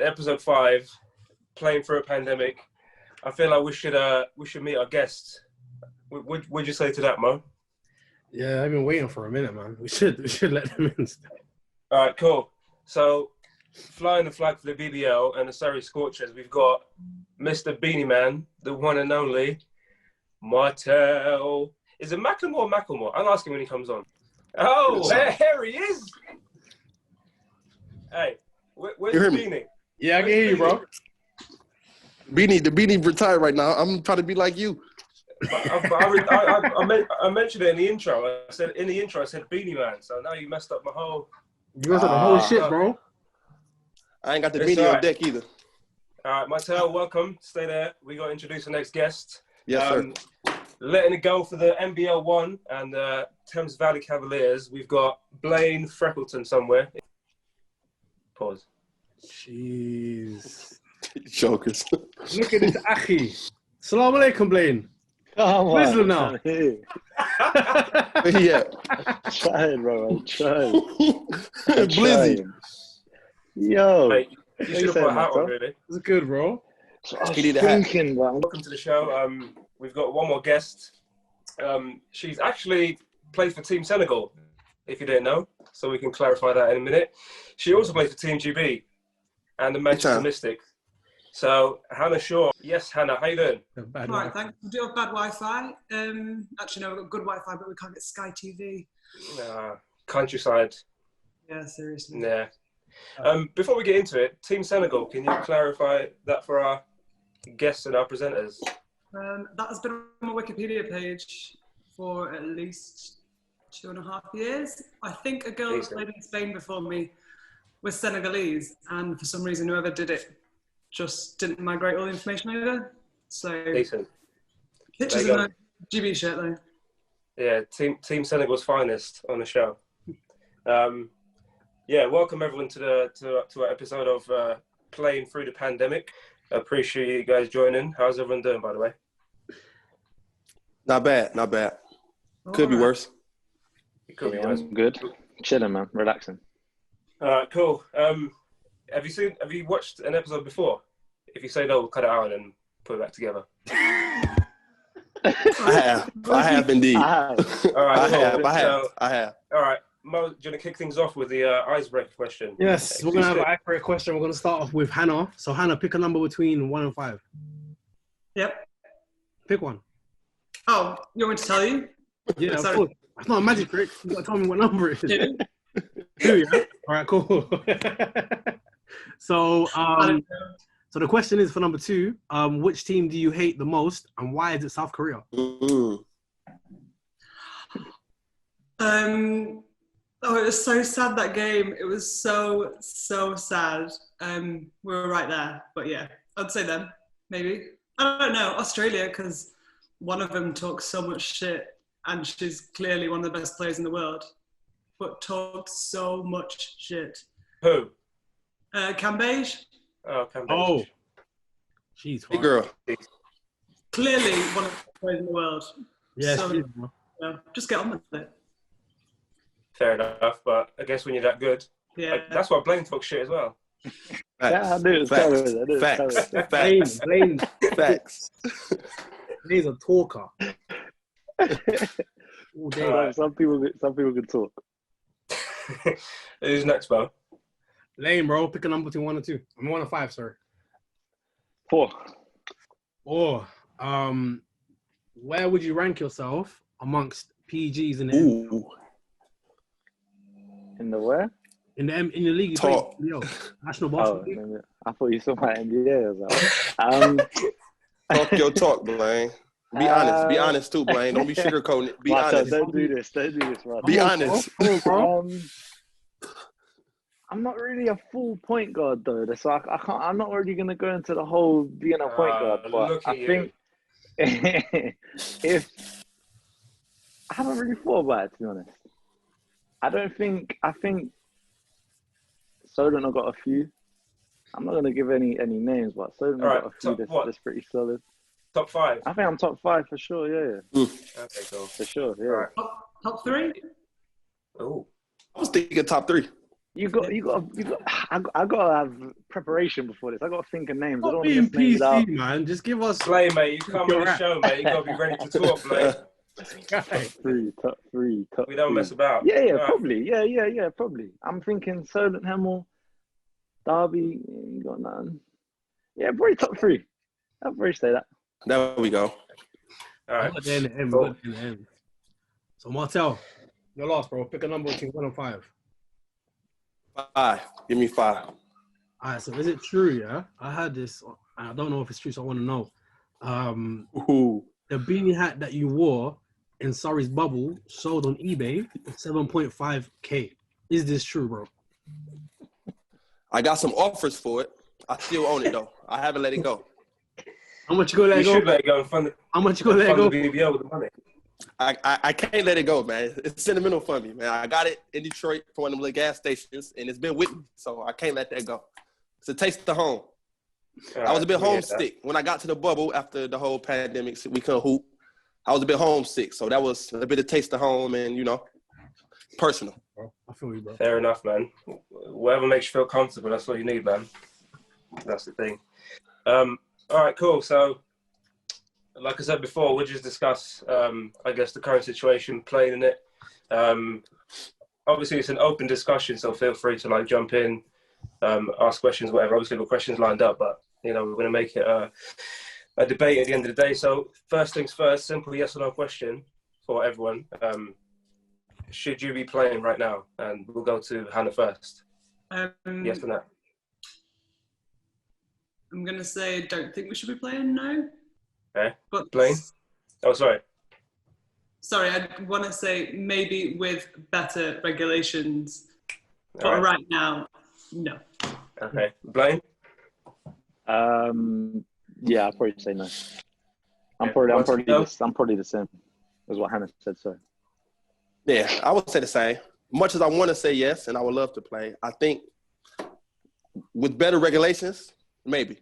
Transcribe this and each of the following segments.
episode 5, playing through a pandemic. I feel like we should meet our guests. What'd you say to that, Mo? Yeah, I've been waiting for a minute, man. We should let them in. All right, cool. So, flying the flag for the BBL and the Surrey Scorchers, we've got Mr. Beanie Man, the one and only Martelle. Is it McLemore or Macklemore? I'll ask him when he comes on. Oh, there he is. Hey, where's Beanie? Yeah, I can hear you, bro. The Beanie retired right now. I'm trying to be like you. I mentioned it in the intro. I said Beanie Man. So now you messed up my whole. You messed up the whole shit, bro. I ain't got the beanie on deck either. All right, Martelle, welcome. Stay there. We got to introduce the next guest. Yes, sir. Letting it go for the NBL 1 and Thames Valley Cavaliers. We've got Blayne Freckleton somewhere. Pause. Jeez. Jokers. Look at this Achi. Assalamu alaikum, Blayne. Come on. Muslim now. Yeah. I'm trying, bro. I'm trying. Blizzy. Yo. Mate, you should have put a hat on, really. It's good, bro. He need a hat. Welcome to the show. We've got one more guest. She's actually played for Team Senegal, if you didn't know. So we can clarify that in a minute. She also plays for Team GB and the Manchester Mystics. So, Hannah Shaw. Yes, Hannah, how you doing? Right, thanks. We do have bad Wi-Fi. Actually, no, we've got good Wi-Fi, but we can't get Sky TV. Nah, countryside. Yeah, seriously. Yeah. Before we get into it, Team Senegal, can you clarify that for our guests and our presenters? That has been on my Wikipedia page for at least 2.5 years. I think a girl that played in Spain before me was Senegalese, and for some reason, whoever did it just didn't migrate all the information over. So, decent. Pictures in a GB shirt, though. Yeah, Team Senegal's finest on the show. Yeah, welcome everyone to our episode of Playing Through the Pandemic. I appreciate you guys joining. How's everyone doing, by the way? Not bad. Could be worse. It could be worse. Good. Chilling, man. Relaxing. All right, cool. Have you watched an episode before? If you say no, we'll cut it out and then put it back together. I have indeed. I have. All right, I have. All right, Mo, do you want to kick things off with the icebreaker question? Yes, we're going to have an icebreaker question. We're going to start off with Hannah. So, Hannah, pick a number between 1 and 5. Yep. Pick one. Oh, you want me to tell you? Yeah, of course. That's not a magic trick. You got to tell me what number it is. 2, yeah? All right, cool. So the question is for number 2. Which team do you hate the most, and why is it South Korea? Oh, it was so sad, that game. It was so sad. We were right there, but yeah, I'd say them, maybe. I don't know, Australia, because one of them talks so much shit, and she's clearly one of the best players in the world, but talks so much shit. Who? Cambage. Oh, Cambage. Oh. Jeez, hey, girl. Clearly one of the best players in the world. Yeah, so, just get on with it. Fair enough, but I guess when you're that good, yeah, that's why Blayne talks shit as well. Yeah, I knew it was coming. Facts. Blayne. Facts. Blayne's a talker. All day. Right. Some people can talk. Who's next, Bo? Blayne, bro, pick a number between 1 and 2. I'm 1 and 5, sorry. 4. Or, where would you rank yourself amongst PGs in the NBA? In the where? In the league, Talk. National Basketball League. No. I thought you saw my NBA. Talk your talk, Blayne. Be honest. Be honest too, Blayne. Don't be sugarcoating it. Be honest. Don't do this, man. Be honest. I'm not really a full point guard though, so I can't. I'm not really gonna go into the whole being a point guard. But I think if I haven't really thought about it, to be honest. I think Solon got a few. I'm not gonna give any names, but Solon got a few that's pretty solid. Top 5? I think I'm top 5 for sure, yeah. Okay, cool. For sure, yeah. Right. Top 3? Oh. I was thinking top 3. I gotta have preparation before this. I gotta think of names. I Stop don't want to being miss names out. PC, man. Just give us. Blayne, mate, you come on the show, mate. You gotta be ready to talk, mate. Top three. We don't mess about. Yeah, Right. probably. Yeah, probably. I'm thinking Solent, Hemel, Derby. You got none. Yeah, probably top three. I'll probably say that. There we go. All right. We got there in the end. We got there in the end. So Martell, you're last, bro. Pick a number between 1 and 5. 5. Give me 5. All right. So is it true? Yeah, I had this. I don't know if it's true, so I want to know. Ooh. The beanie hat that you wore in Surrey's bubble sold on eBay for 7.5K. Is this true, bro? I got some offers for it. I still own it though. I haven't let it go. How much you gonna let it go? You should let it go and fund How much you gonna let it go? the BBL with the money. I can't let it go, man. It's sentimental for me, man. I got it in Detroit from one of the little gas stations, and it's been with me, so I can't let that go. It's a taste of home. I was a bit homesick when I got to the bubble after the whole pandemic. We couldn't hoop. I was a bit homesick, so that was a bit of taste of home and, personal. I feel you, bro. Fair enough, man. Whatever makes you feel comfortable, that's what you need, man. That's the thing. All right, cool. So, like I said before, we'll just discuss, I guess, the current situation, playing in it. Obviously, it's an open discussion, so feel free to, jump in, ask questions, whatever. Obviously, we've got questions lined up, but, we're going to make it a debate at the end of the day. So, first things first, simple yes or no question for everyone. Should you be playing right now? And we'll go to Hannah first. Yes or no? I'm going to say don't think we should be playing, no. Okay. But Blayne? Oh, sorry. Sorry, I want to say maybe with better regulations. But right now, no. Okay. Blayne? Yeah, I'll probably say no. I'm probably the same as what Hannah said, so. Yeah, I would say the same. Much as I want to say yes, and I would love to play, I think with better regulations, maybe.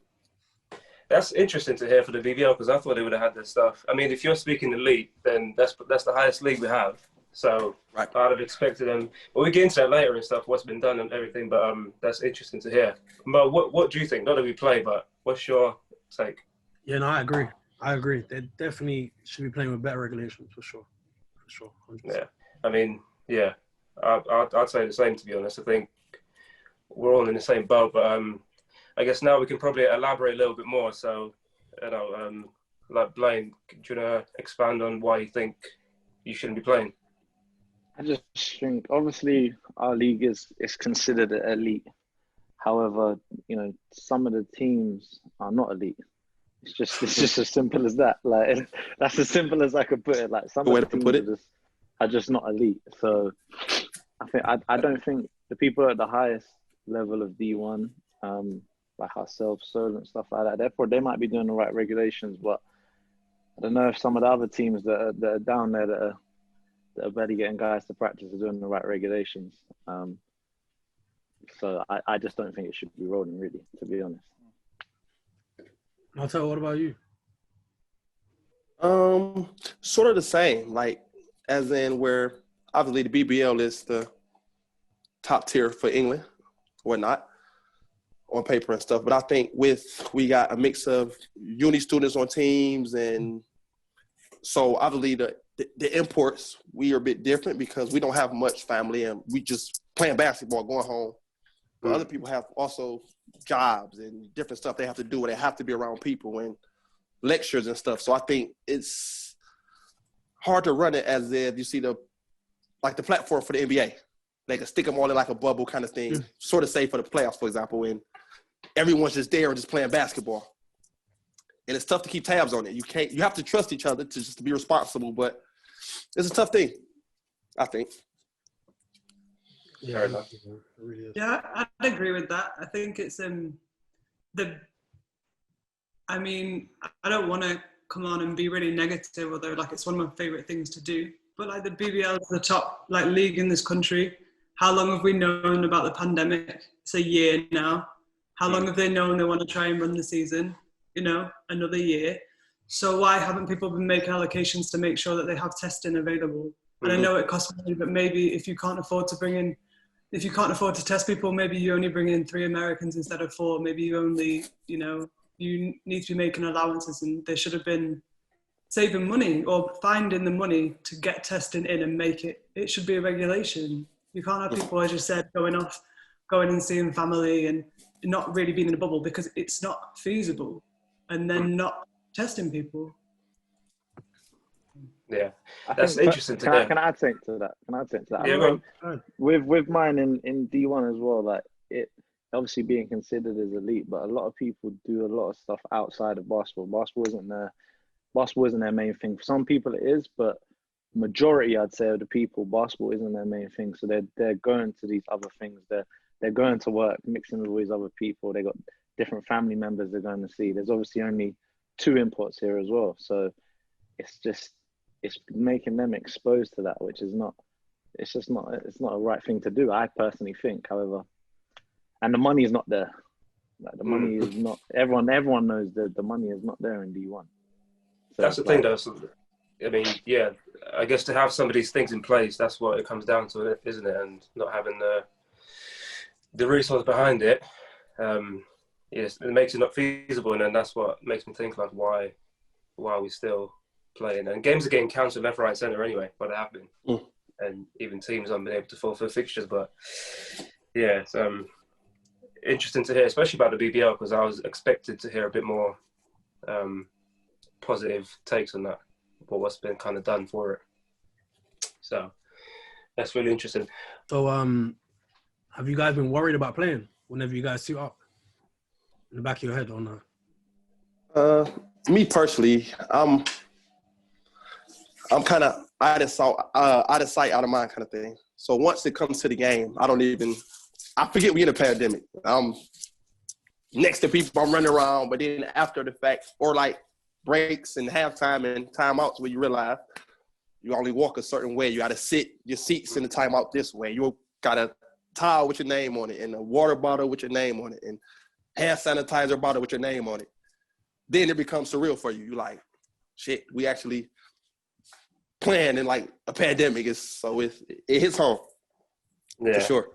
That's interesting to hear for the BBL because I thought they would have had this stuff. I mean, if you're speaking elite, then that's the highest league we have. So right. I'd have expected them. But we get into that later and stuff, what's been done and everything. But that's interesting to hear. Mo, what do you think? Not that we play, but what's your take? Yeah, no, I agree. They definitely should be playing with better regulations for sure. 100%. Yeah, I mean, yeah, I'd say the same, to be honest. I think we're all in the same boat, but I guess now we can probably elaborate a little bit more. So, like Blayne, do you want to expand on why you think you shouldn't be playing? I just think, obviously, our league is considered elite. However, some of the teams are not elite. It's just as simple as that. Like, that's as simple as I could put it. Like, some of the teams are just not elite. So, I don't think the people at the highest level of D1, like ourselves, Sol and stuff like that, therefore they might be doing the right regulations. But I don't know if some of the other teams that are down there that are barely getting guys to practice are doing the right regulations. So I just don't think it should be rolling, really, to be honest. Martell, what about you? Sort of the same, like as in where obviously the BBL is the top tier for England, or not, on paper and stuff. But I think we got a mix of uni students on teams, and so obviously the imports, we are a bit different because we don't have much family and we just playing basketball, going home. But other people have also jobs and different stuff they have to do, where they have to be around people and lectures and stuff. So I think it's hard to run it as if you see the platform for the NBA. They can stick them all in like a bubble kind of thing, sort of safe for the playoffs, for example, and everyone's just there and just playing basketball. And it's tough to keep tabs on it. You have to trust each other to be responsible, but it's a tough thing, I think. Yeah, yeah, I'd agree with that. I think it's I don't want to come on and be really negative, although it's one of my favorite things to do. But the BBL is the top league in this country. How long have we known about the pandemic? It's a year now. How long have they known they want to try and run the season? Another year. So why haven't people been making allocations to make sure that they have testing available? And I know it costs money, but maybe if you can't afford to bring in if you can't afford to test people, maybe you only bring in 3 Americans instead of 4. Maybe you only, you need to be making allowances, and they should have been saving money or finding the money to get testing in and make it. It should be a regulation. You can't have people, as you said, going and seeing family and not really being in a bubble because it's not feasible, and then not testing people. Yeah, that's interesting to hear. Can I add something to that? Yeah, go on. With mine in D1 as well, like it obviously being considered as elite, but a lot of people do a lot of stuff outside of basketball. Basketball isn't their main thing. For some people it is, but majority, I'd say, of the people, basketball isn't their main thing. So they're going to these other things. They're going to work, mixing with all these other people. They got different family members they're going to see. There's obviously only 2 imports here as well. So it's making them exposed to that, which is not a right thing to do, I personally think, however. And the money is not there. Like the money is not, everyone knows that the money is not there in D1. So that's the thing though. So, I mean, yeah, I guess to have some of these things in place, that's what it comes down to, isn't it? And not having the resource behind it, yes, it makes it not feasible. And then that's what makes me think, like, why are we still playing? And games are getting cancelled left, right, centre anyway, but they have been. And even teams haven't been able to fulfill fixtures. But yeah, it's interesting to hear, especially about the BBL, because I was expected to hear a bit more positive takes on that, but what's been kind of done for it. So that's really interesting. So have you guys been worried about playing whenever you guys suit up in the back of your head or not? Me personally, I'm kind of out of sight, out of mind kind of thing. So once it comes to the game, I forget we're in a pandemic. Next to people, I'm running around, but then after the fact, or like breaks and halftime and timeouts where you realize you only walk a certain way. You got to sit your seats in the timeout this way. You got a towel with your name on it and a water bottle with your name on it and hand sanitizer bottle with your name on it. Then it becomes surreal for you. You're like, shit, we actually playing in like a pandemic. It hits home. Yeah. For sure.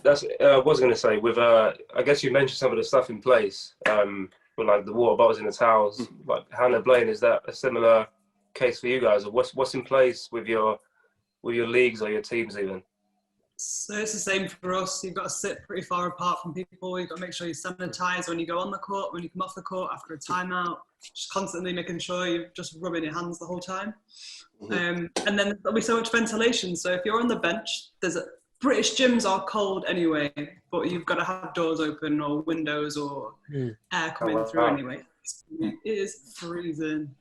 That's I was going to say, with I guess you mentioned some of the stuff in place, with like the water bottles and the towels. Like Hannah, Blayne, is that a similar case for you guys, or what's in place with your leagues or your teams even? So it's the same for us. You've got to sit pretty far apart from people. You've got to make sure you sanitize when you go on the court, when you come off the court after a timeout. Just constantly making sure you're just rubbing your hands the whole time. And then there'll be so much ventilation. So if you're on the bench, British gyms are cold anyway, but you've got to have doors open or windows or air coming through anyway. It is freezing.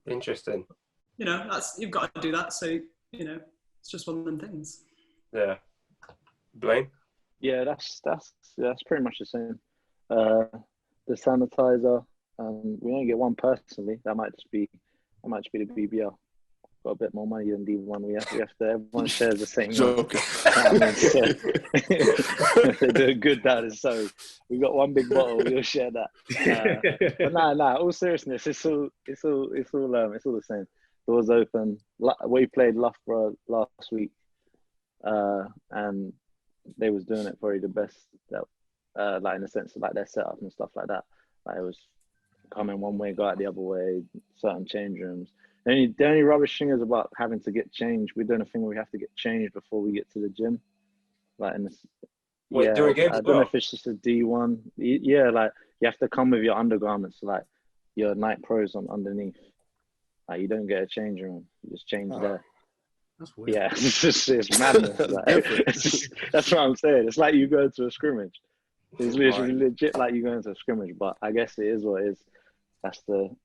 Interesting. You've got to do that. So, it's just one of them things. Yeah. Blayne? Yeah, that's pretty much the same. The sanitizer, we only get one personally. That might just be the BBL. Got a bit more money than D1. We have to. Everyone shares the same. They're doing good down in Surrey. We got one big bottle. We'll share that. But nah. All seriousness, it's all the same. Doors open. We played Loughborough last week, and they was doing it probably the best. That, like in the sense of like their setup and stuff like that. Like it was coming one way, go out the other way. Certain change rooms. The only rubbish thing is about having to get changed. We're doing a thing where we have to get changed before we get to the gym. Like in this, during games I don't know if it's just a D1. Yeah, like you have to come with your undergarments, like your night pros on underneath. Like you don't get a change room. You just change there. That's weird. Yeah, it's madness. That's what I'm saying. It's like you go to a scrimmage. It's literally legit like you go into a scrimmage. But I guess it is what it is. That's the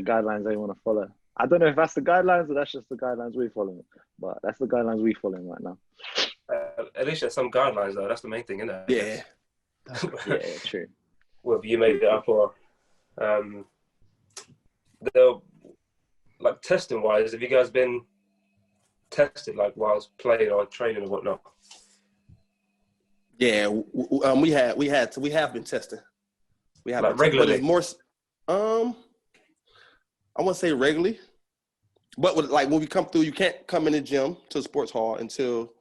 guidelines they want to follow. I don't know if that's the guidelines or that's just the guidelines we're following. But that's the guidelines we're following right now. At least there's some guidelines though. That's the main thing, isn't it? Yeah. Yeah, true. Whether you made it up or like testing wise, have you guys been tested like whilst playing or training or whatnot? Yeah, we have been testing. We have like regularly. But it's more. I wouldn't say regularly. But when we come through, you can't come in the gym to the sports hall until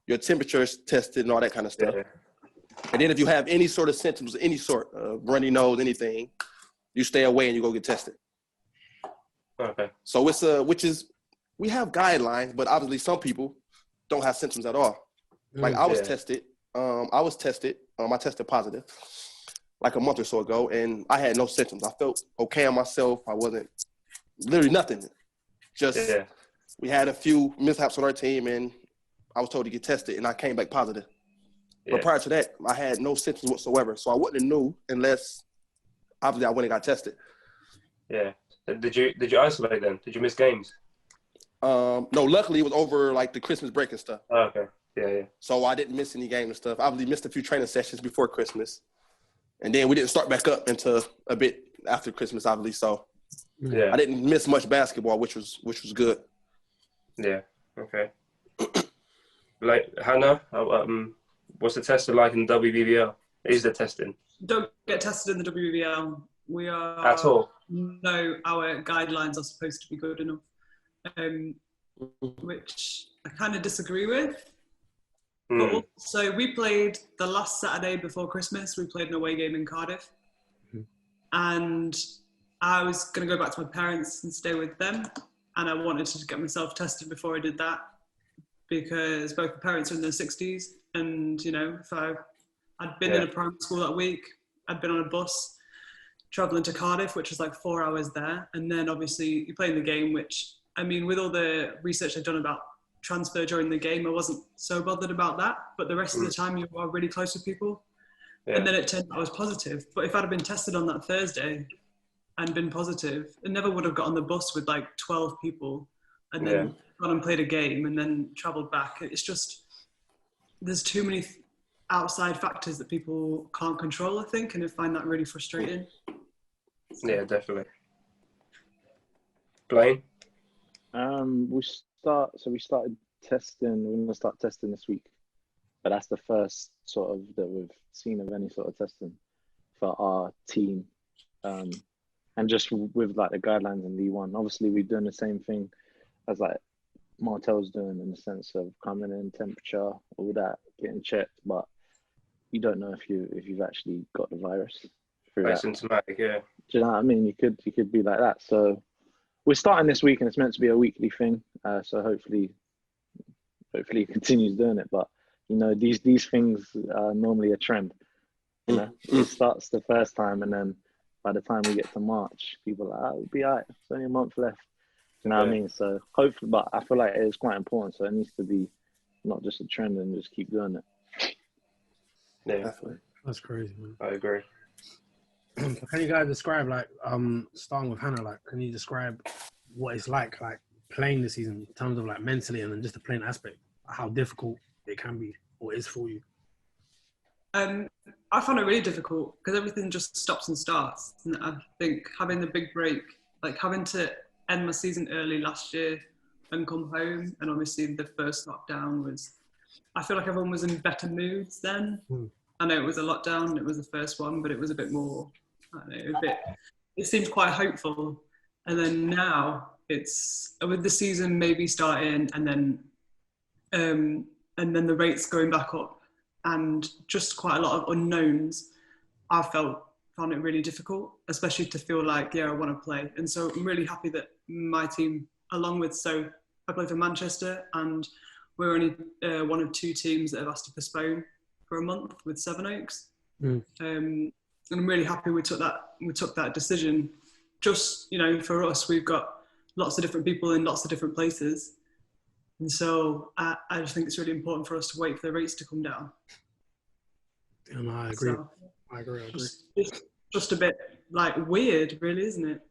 your temperature is tested and all that kind of stuff. Yeah. And then if you have any sort of symptoms, any sort of runny nose, anything, you stay away and you go get tested. Okay. So we have guidelines, but obviously some people don't have symptoms at all. Like I was tested. I tested positive like a month or so ago, and I had no symptoms. I felt okay on myself. I wasn't literally nothing. Just we had a few mishaps on our team, and I was told to get tested, and I came back positive. But prior to that, I had no symptoms whatsoever, so I wouldn't have knew unless obviously I went and got tested. Yeah. Did you isolate then? Did you miss games? No, luckily it was over like the Christmas break and stuff. Oh, okay. Yeah. So I didn't miss any games and stuff. I obviously missed a few training sessions before Christmas. And then we didn't start back up until a bit after Christmas, obviously. So I didn't miss much basketball, which was good. Yeah. Okay. Like Hannah, what's the testing like in the WBBL? Is the testing? Don't get tested in the WBL. We are At all? No, our guidelines are supposed to be good enough, which I kind of disagree with. But also, we played the last Saturday before Christmas. We played an away game in Cardiff, and I was going to go back to my parents and stay with them, and I wanted to get myself tested before I did that because both my parents are in their 60s, and if I'd been in a primary school that week, I'd been on a bus traveling to Cardiff, which was like 4 hours there, and then obviously you play in the game, which I mean, with all the research I've done about transfer during the game, I wasn't so bothered about that, but the rest of the time you are really close with people. And then it turned out I was positive, but if I'd have been tested on that Thursday and been positive, I never would have got on the bus with like 12 people and then gone and played a game and then traveled back. It's just, there's too many outside factors that people can't control, I think, and I find that really frustrating. Yeah, definitely. Blayne? We started testing. We're going to start testing this week, but that's the first sort of that we've seen of any sort of testing for our team, and just with like the guidelines in D1. Obviously, we're doing the same thing as like Martel's doing in the sense of coming in, temperature, all that, getting checked, but you don't know if you've actually got the virus through that. Symptomatic, yeah. Do you know what I mean? You could be like that. So we're starting this week, and it's meant to be a weekly thing. So hopefully it continues doing it. But these things are normally a trend. It starts the first time, and then by the time we get to March, people are like, it'll be alright. It's only a month left. Do you know what I mean? So hopefully, but I feel like it's quite important. So it needs to be not just a trend and just keep doing it. Yeah, Definitely. That's crazy, man. I agree. Can you guys describe, like, starting with Hannah, like, can you describe what it's like playing this season in terms of like mentally and then just the playing aspect, how difficult it can be or is for you? I found it really difficult because everything just stops and starts. And I think having the big break, like having to end my season early last year and come home, and obviously the first lockdown was, I feel like everyone was in better moods then. I know it was a lockdown, it was the first one, but it was a bit more, it seemed quite hopeful. And then now it's, with the season maybe starting and then the rates going back up and just quite a lot of unknowns, I found it really difficult, especially to feel like, I want to play. And so I'm really happy that my team, along with, so I play for Manchester, and we're only one of two teams that have asked to postpone for a month with Sevenoaks. And I'm really happy we took that decision. Just, for us, we've got lots of different people in lots of different places. And so I just think it's really important for us to wait for the rates to come down. And I agree. So, I agree. Just a bit like weird, really, isn't it?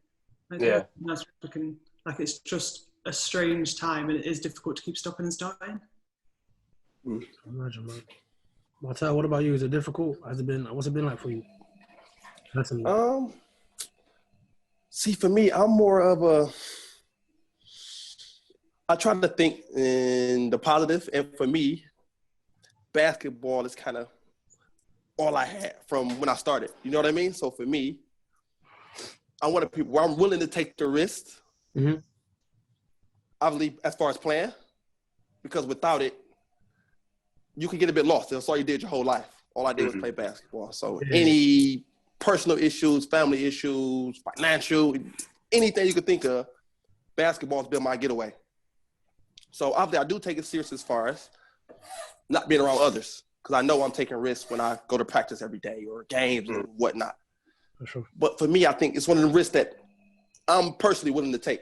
It's just a strange time, and it is difficult to keep stopping and starting. Imagine, man. Martelle, what about you? Is it difficult? What's it been like for you? See, for me, I'm more of I try to think in the positive, and for me, basketball is kind of all I had from when I started. You know what I mean? So for me, I'm one of the people where I'm willing to take the risk. obviously, as far as playing, because without it, you can get a bit lost. That's all you did your whole life. All I did was play basketball. So any personal issues, family issues, financial, anything you could think of, basketball's been my getaway. So obviously, I do take it serious as far as not being around others, because I know I'm taking risks when I go to practice every day or games and whatnot. For sure. But for me, I think it's one of the risks that I'm personally willing to take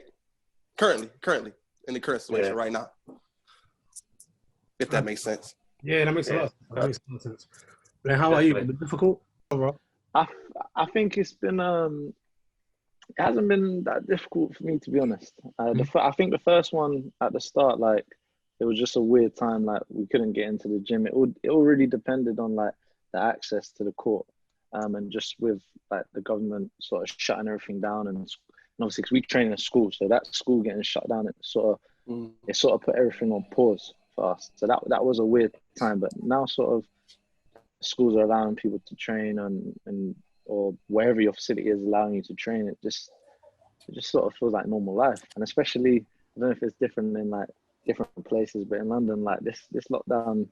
currently in the current situation right now, if that makes sense. Yeah, that makes a lot. That makes a lot of sense. Blayne, how are you? Been difficult, bro? I think it's been it hasn't been that difficult for me, to be honest. I think the first one at the start, like, it was just a weird time. Like, we couldn't get into the gym. It all really depended on like the access to the court, and just with like the government sort of shutting everything down, and obviously because we train in a school, so that school getting shut down, it sort of put everything on pause for us. So that was a weird time. But now sort of schools are allowing people to train and or wherever your facility is allowing you to train, it just sort of feels like normal life. And especially, I don't know if it's different in like different places, but in London, like this lockdown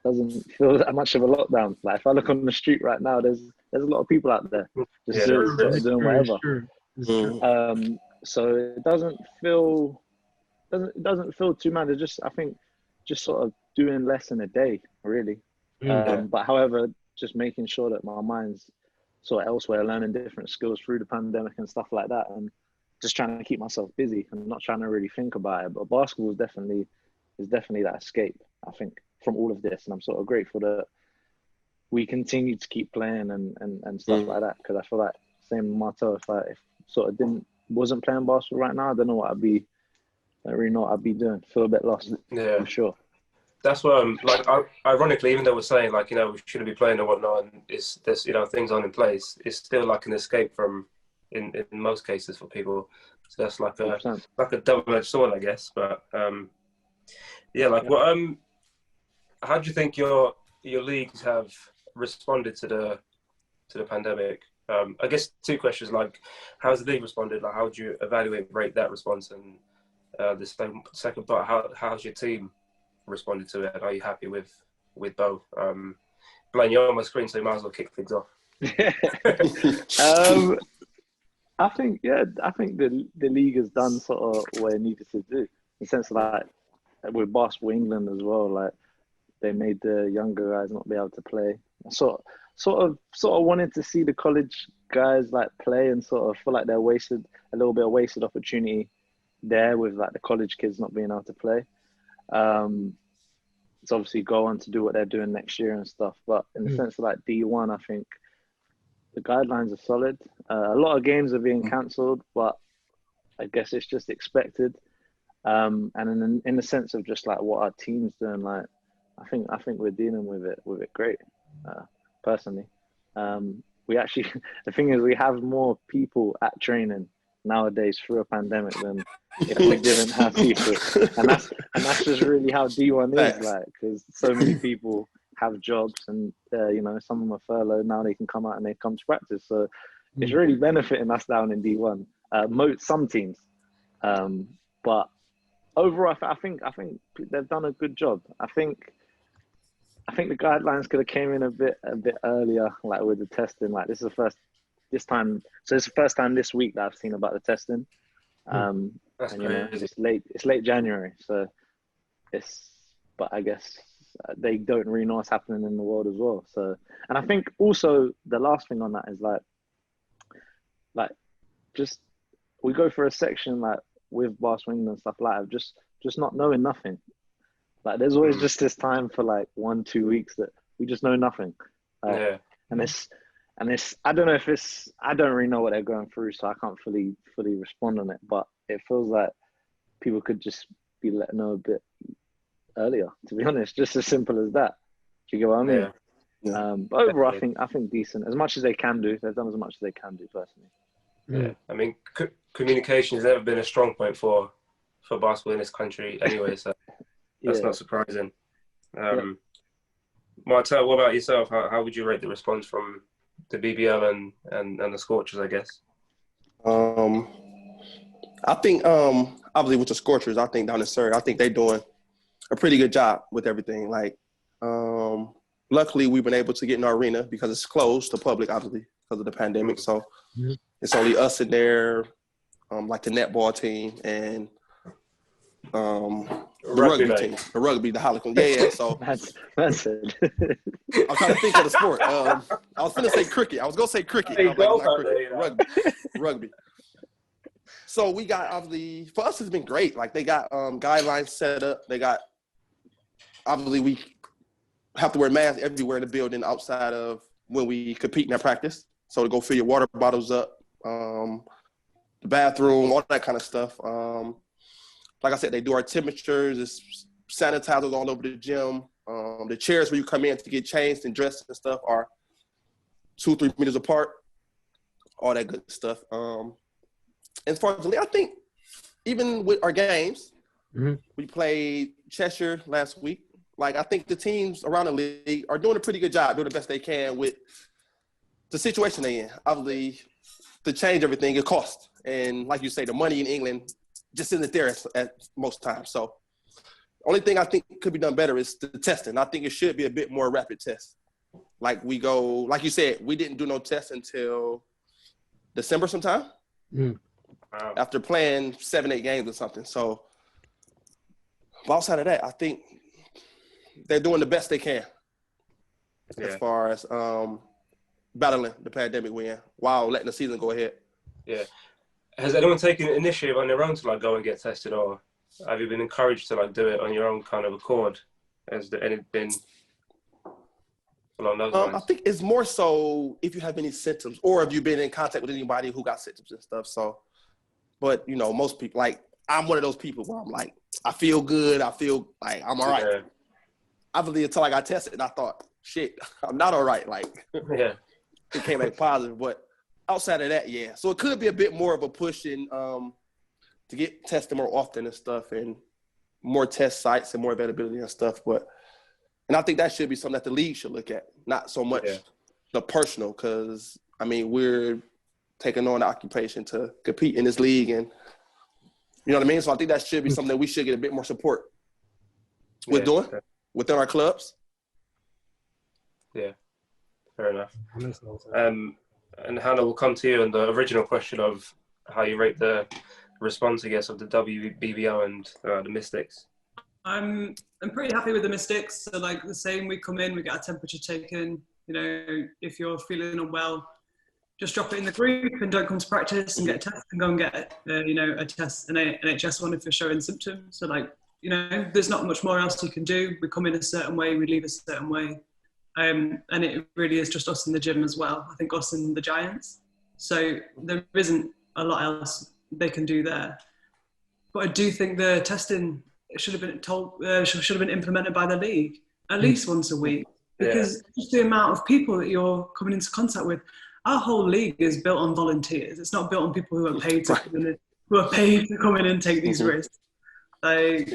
doesn't feel that much of a lockdown. Like, if I look on the street right now, there's a lot of people out there just sort of doing whatever. So it doesn't feel too mad. It's just, I think, just sort of doing less in a day, really. But however, just making sure that my mind's sort of elsewhere, learning different skills through the pandemic and stuff like that, and just trying to keep myself busy and not trying to really think about it. But basketball is definitely that escape, I think, from all of this. And I'm sort of grateful that we continue to keep playing and stuff like that, because I feel like, same with Martelle, if sort of wasn't playing basketball right now, I don't really know what I'd be doing. Feel a bit lost, for sure. That's what like, ironically, even though we're saying like, we shouldn't be playing and whatnot, and there's things on in place, it's still like an escape from, in most cases, for people. So that's like a double-edged sword, I guess. But what how do you think your leagues have responded to the pandemic? I guess two questions, like, how's the league responded? Like, how would you rate that response? And the second part, how's your team responded to it? Are you happy with both? Blayne, you're on my screen, so you might as well kick things off. I think the league has done sort of what it needed to do, in the sense of, like, with Basketball England as well, like, they made the younger guys not be able to play. Sort of wanted to see the college guys like play, and sort of feel like they're a little bit of wasted opportunity there with like the college kids not being able to play. It's obviously go on to do what they're doing next year and stuff. But in the sense of like D1, I think the guidelines are solid. A lot of games are being cancelled, but I guess it's just expected. And in the sense of just like what our team's doing, like, I think we're dealing with it great. Personally, we actually, the thing is, we have more people at training nowadays through a pandemic than if we didn't have people, and that's just really how D1 is, like, because so many people have jobs, and some of them are furloughed now. They can come out and they come to practice, so it's really benefiting us down in D1. Some teams, but overall, I think they've done a good job. I think the guidelines could have came in a bit earlier, like with the testing. Like, this is it's the first time this week that I've seen about the testing. That's and crazy. It's late January, so but I guess they don't really know what's happening in the world as well. So, and I think also the last thing on that is like just, we go for a section like with Basketball England and stuff like that, just not knowing nothing. Like, there's always just this time for like 1-2 weeks that we just know nothing. And it's I don't know if it's, I don't really know what they're going through, so I can't fully respond on it. But it feels like people could just be let know a bit earlier, to be honest. Just as simple as that. Do you get what I mean? Yeah. But overall, I think decent. As much as they can do, they've done as much as they can do, personally. Yeah, I mean, communication has never been a strong point for basketball in this country anyway, so that's not surprising. Martelle, what about yourself? How would you rate the response from the BBL and the Scorchers, I guess? I think obviously with the Scorchers, I think down in Surrey, I think they're doing a pretty good job with everything. Like, luckily we've been able to get in our arena because it's closed to public, obviously, because of the pandemic. So it's only us in there, like the netball team and the rugby team. The rugby, the Harlequins. Yeah. So That's it. I'm trying to think of the sport. I was going to say cricket. I was going to say cricket. There you go, not cricket. Rugby. So we got, obviously, for us it's been great. Like, they got guidelines set up. They got, obviously, we have to wear masks everywhere in the building outside of when we compete in our practice. So to go fill your water bottles up, the bathroom, all that kind of stuff. Like I said, they do our temperatures. It's sanitizers all over the gym. The chairs where you come in to get changed and dressed and stuff are 2-3 meters apart. All that good stuff. As far as the league, I think even with our games, we played Cheshire last week. Like, I think the teams around the league are doing a pretty good job, doing the best they can with the situation they're in. Obviously, to change everything, it costs. And like you say, the money in England just isn't there at most times. So only thing I think could be done better is the testing. I think it should be a bit more rapid test. Like, we go, like you said, we didn't do no tests until December sometime. Wow. After playing 7-8 games or something. So, but outside of that, I think they're doing the best they can as far as battling the pandemic while letting the season go ahead. Yeah. Has anyone taken initiative on their own to like go and get tested, or have you been encouraged to like do it on your own kind of accord? Has there been along those lines? I think it's more so if you have any symptoms or if you've been in contact with anybody who got symptoms and stuff. So, but you know, most people, like, I'm one of those people where I'm like, I feel good. I feel like I'm all right. Yeah. Obviously, until I got tested, and I thought, shit, I'm not all right. Like, yeah, it came back positive. But outside of that, yeah. So it could be a bit more of a push in to get tested more often and stuff, and more test sites and more availability and stuff. And I think that should be something that the league should look at, not so much the personal, because, I mean, we're taking on the occupation to compete in this league, and you know what I mean? So I think that should be something that we should get a bit more support with doing within our clubs. Yeah, fair enough. And Hannah, we'll come to you on the original question of how you rate the response, I guess, of the WBBL and the Mystics. I'm pretty happy with the Mystics. So, like, the same, we come in, we get our temperature taken. You know, if you're feeling unwell, just drop it in the group and don't come to practice and get a test and go and get, a test, an NHS one if you're showing symptoms. So, like, you know, there's not much more else you can do. We come in a certain way, we leave a certain way. And it really is just us in the gym as well. I think us and the Giants. So there isn't a lot else they can do there. But I do think the testing should have been implemented by the league at least once a week, because just the amount of people that you're coming into contact with. Our whole league is built on volunteers. It's not built on people who are paid to come in and take these risks. Like,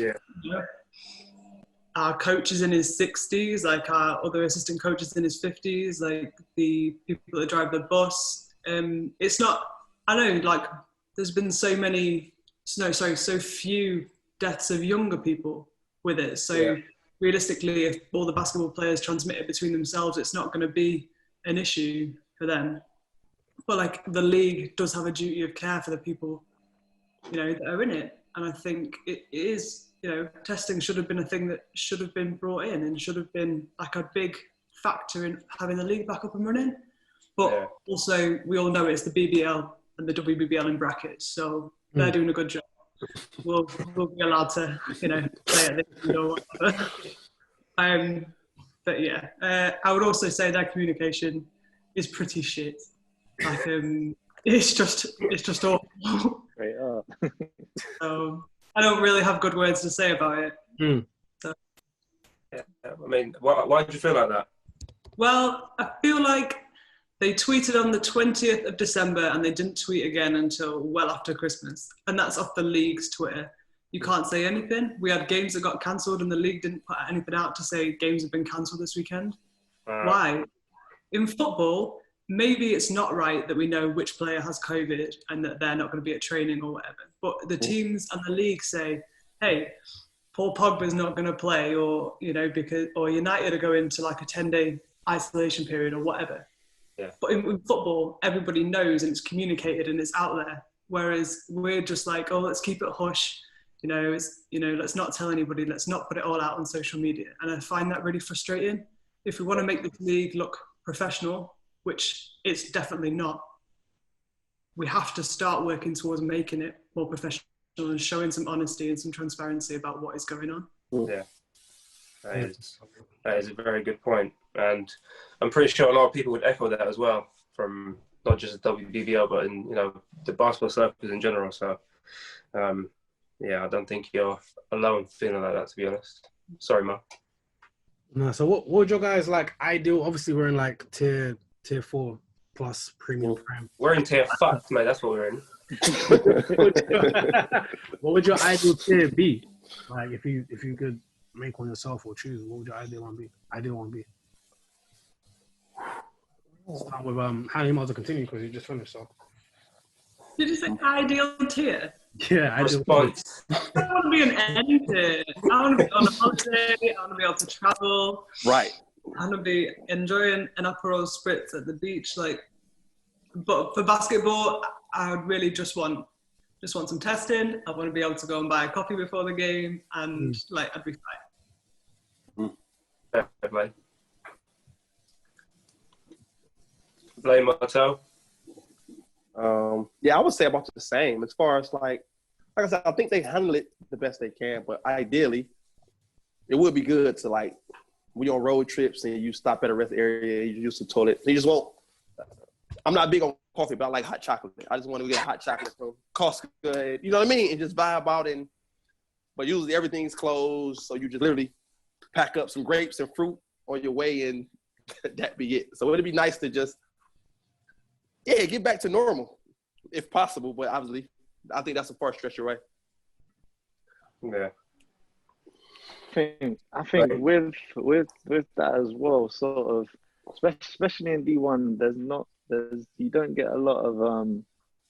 our coach is in his 60s, like our other assistant coach is in his 50s, like the people that drive the bus. It's not, I know, like, there's been so few deaths of younger people with it. So realistically, if all the basketball players transmit it between themselves, it's not going to be an issue for them. But, like, the league does have a duty of care for the people, you know, that are in it. And I think it is, you know, testing should have been a thing that should have been brought in and should have been like a big factor in having the league back up and running. But also, we all know it's the BBL and the WBBL in brackets, so they're doing a good job. We'll be allowed to, you know, play at this or whatever. But yeah, I would also say their communication is pretty shit. Like, it's just awful. Right up. So I don't really have good words to say about it. So. Yeah, I mean, why did you feel like that? Well, I feel like they tweeted on the 20th of December and they didn't tweet again until well after Christmas. And that's off the league's Twitter. You can't say anything. We had games that got cancelled and the league didn't put anything out to say games have been cancelled this weekend. Why? In football, maybe it's not right that we know which player has COVID and that they're not going to be at training or whatever. But the teams and the league say, hey, Paul Pogba's not going to play, or or United are going to like a 10-day isolation period or whatever. Yeah. But in football, everybody knows and it's communicated and it's out there. Whereas we're just like, oh, let's keep it hush. Let's not tell anybody. Let's not put it all out on social media. And I find that really frustrating. If we want to make this league look professional, which it's definitely not, we have to start working towards making it more professional and showing some honesty and some transparency about what is going on. Yeah, that is a very good point. And I'm pretty sure a lot of people would echo that as well, from not just the WBBL, but in the basketball circles in general. So, I don't think you're alone feeling like that, to be honest. Sorry, Mo. No, so what would your guys like ideal? Obviously, we're in like tier 4 plus premium prime. We're in tier 5, mate. That's what we're in. What would your ideal tier be? Like if you could make one yourself or choose, what would your ideal one be? Start with Hannah, you might as well continue because you just finished. So Did you say ideal tier? yeah, ideal Response. I want to be an end tier. I want to be on a holiday. I want to be able to travel. Right. I want to be enjoying an Aperol spritz at the beach. But for basketball, I would really just want some testing. I want to be able to go and buy a coffee before the game, and I'd be fine. Fair play. Blayne Martelle. I would say about the same. As far as like I said, I think they handle it the best they can. But ideally, it would be good to like when you're on road trips and you stop at a rest area, you use the toilet. You just won't. I'm not big on coffee, but I like hot chocolate. I just want to get hot chocolate from Costco. You know what I mean? And just vibe out but usually everything's closed, so you just literally pack up some grapes and fruit on your way, and that be it. So it'd be nice to just get back to normal if possible. But obviously, I think that's a far stretch away. Yeah. I think with that as well, sort of, especially in D1, you don't get a lot of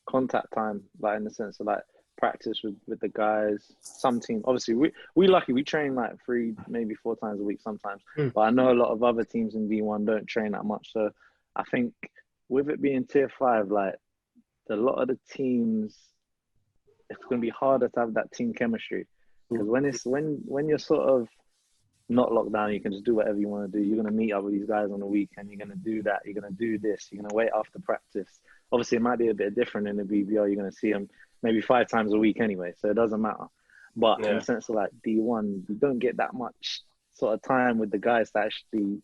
contact time, like in the sense of like practice with the guys. Some teams, obviously, we lucky we train like 3, maybe 4 times a week sometimes. But I know a lot of other teams in D1 don't train that much. So I think with it being tier 5, like a lot of the teams, it's going to be harder to have that team chemistry. Because when you're sort of not locked down, you can just do whatever you want to do. You're going to meet up with these guys on the weekend. You're going to do that. You're going to do this. You're going to wait after practice. Obviously, it might be a bit different in the BBL. You're going to see them maybe 5 times a week anyway, so it doesn't matter. But in the sense of like D1, you don't get that much sort of time with the guys to actually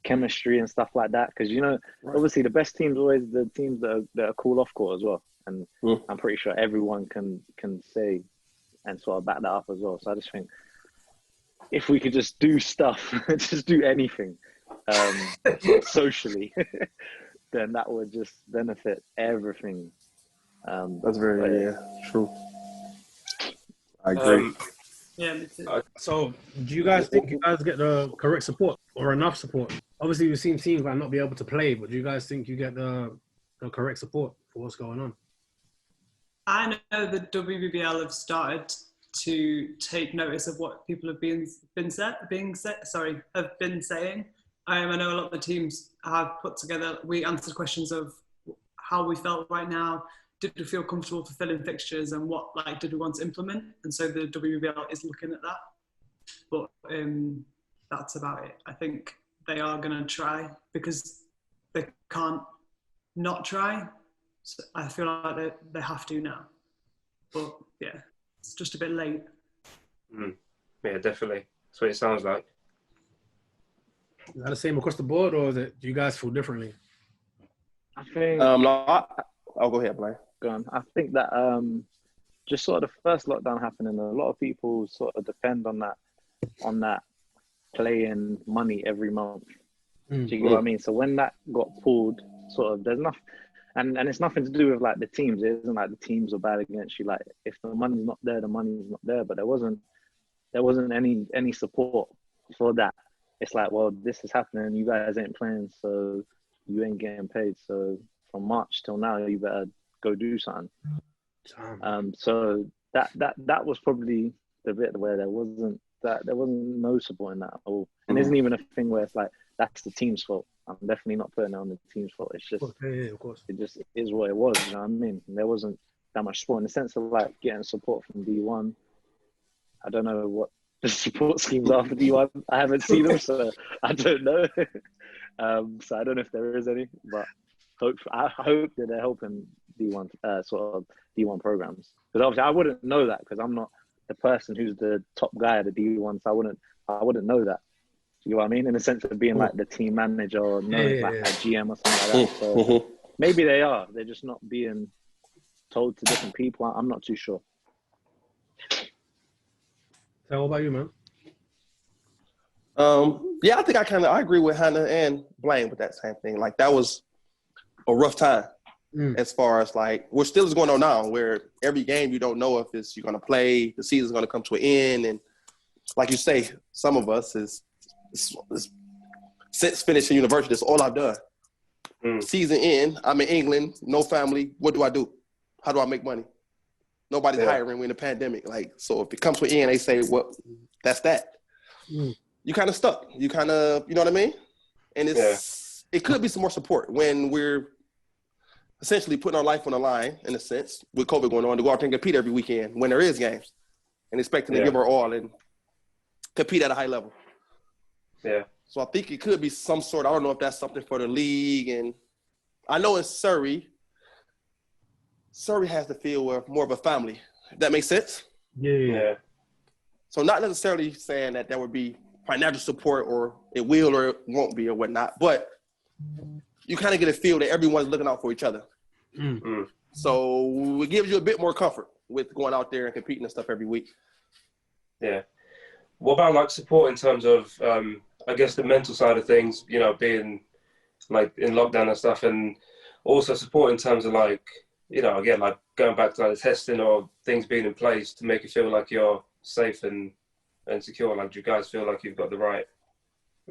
chemistry and stuff like that. Because, obviously the best teams are always the teams that are cool off court as well. And I'm pretty sure everyone can say and sort of back that up as well. So I just think if we could just do stuff, just do anything socially, then that would just benefit everything. That's very true. I agree. Yeah, me too. So, do you guys think you guys get the correct support or enough support? Obviously, we've seen teams like not be able to play, but do you guys think you get the correct support for what's going on? I know the WBBL have started to take notice of what people have been saying. I know a lot of the teams have put together. We answered questions of how we felt right now. Did we feel comfortable fulfilling fixtures, and what did we want to implement? And so the WBL is looking at that. But that's about it. I think they are going to try because they can't not try. So I feel like they have to now. But yeah, it's just a bit late. Yeah, definitely. That's what it sounds like. Is that the same across the board, or do you guys feel differently? I think. I'll go ahead, Blayne. Go on. I think that just sort of the first lockdown happening, a lot of people sort of depend on that playing money every month. Do you get what I mean? So when that got pulled, sort of, there's nothing, and it's nothing to do with like the teams. It isn't like the teams are bad against you. Like if the money's not there, the money's not there. But there wasn't any support for that. It's like, well, this is happening. You guys ain't playing, so you ain't getting paid. So from March till now, you better go do something. So that was probably the bit where there wasn't no support in that at all. And isn't even a thing where it's like that's the team's fault. I'm definitely not putting it on the team's fault. It's just of course. it just is what it was. You know what I mean? There wasn't that much support in the sense of like getting support from D1. I don't know what the support schemes are for D1. I haven't seen them, so I don't know. So I don't know if there is any, but I hope that they're helping D1 sort of D1 programs. Because obviously I wouldn't know that because I'm not the person who's the top guy at the D1, so I wouldn't know that. You know what I mean? In the sense of being like the team manager or knowing like a GM or something like that. So maybe they are. They're just not being told to different people. I'm not too sure. So what about you, man? Yeah, I think I agree with Hannah and Blayne with that same thing. Like that was a rough time as far as like what still is going on now, where every game you don't know if you're going to play, the season's going to come to an end, and like you say, some of us is since finishing university, that's all I've done. Season end, I'm in England, no family. What do I do? How do I make money? Nobody's hiring. We're in a pandemic. Like, so if it comes to an end, they say, well, that's that. You kind of stuck. You kind of, you know what I mean? And it could be some more support when we're essentially putting our life on the line, in a sense, with COVID going on, to go out there and compete every weekend when there is games and expecting to give our all and compete at a high level. Yeah. So I think it could be some sort, I don't know if that's something for the league. And I know in Surrey has to feel more of a family. If that makes sense? Yeah. So not necessarily saying that there would be financial support or it will or it won't be or whatnot, but you kind of get a feel that everyone's looking out for each other. So it gives you a bit more comfort with going out there and competing and stuff every week. Yeah. What about like support in terms of, I guess the mental side of things, you know, being like in lockdown and stuff, and also support in terms of like, you know, again, like going back to like the testing or things being in place to make you feel like you're safe and secure. Like, do you guys feel like you've got the right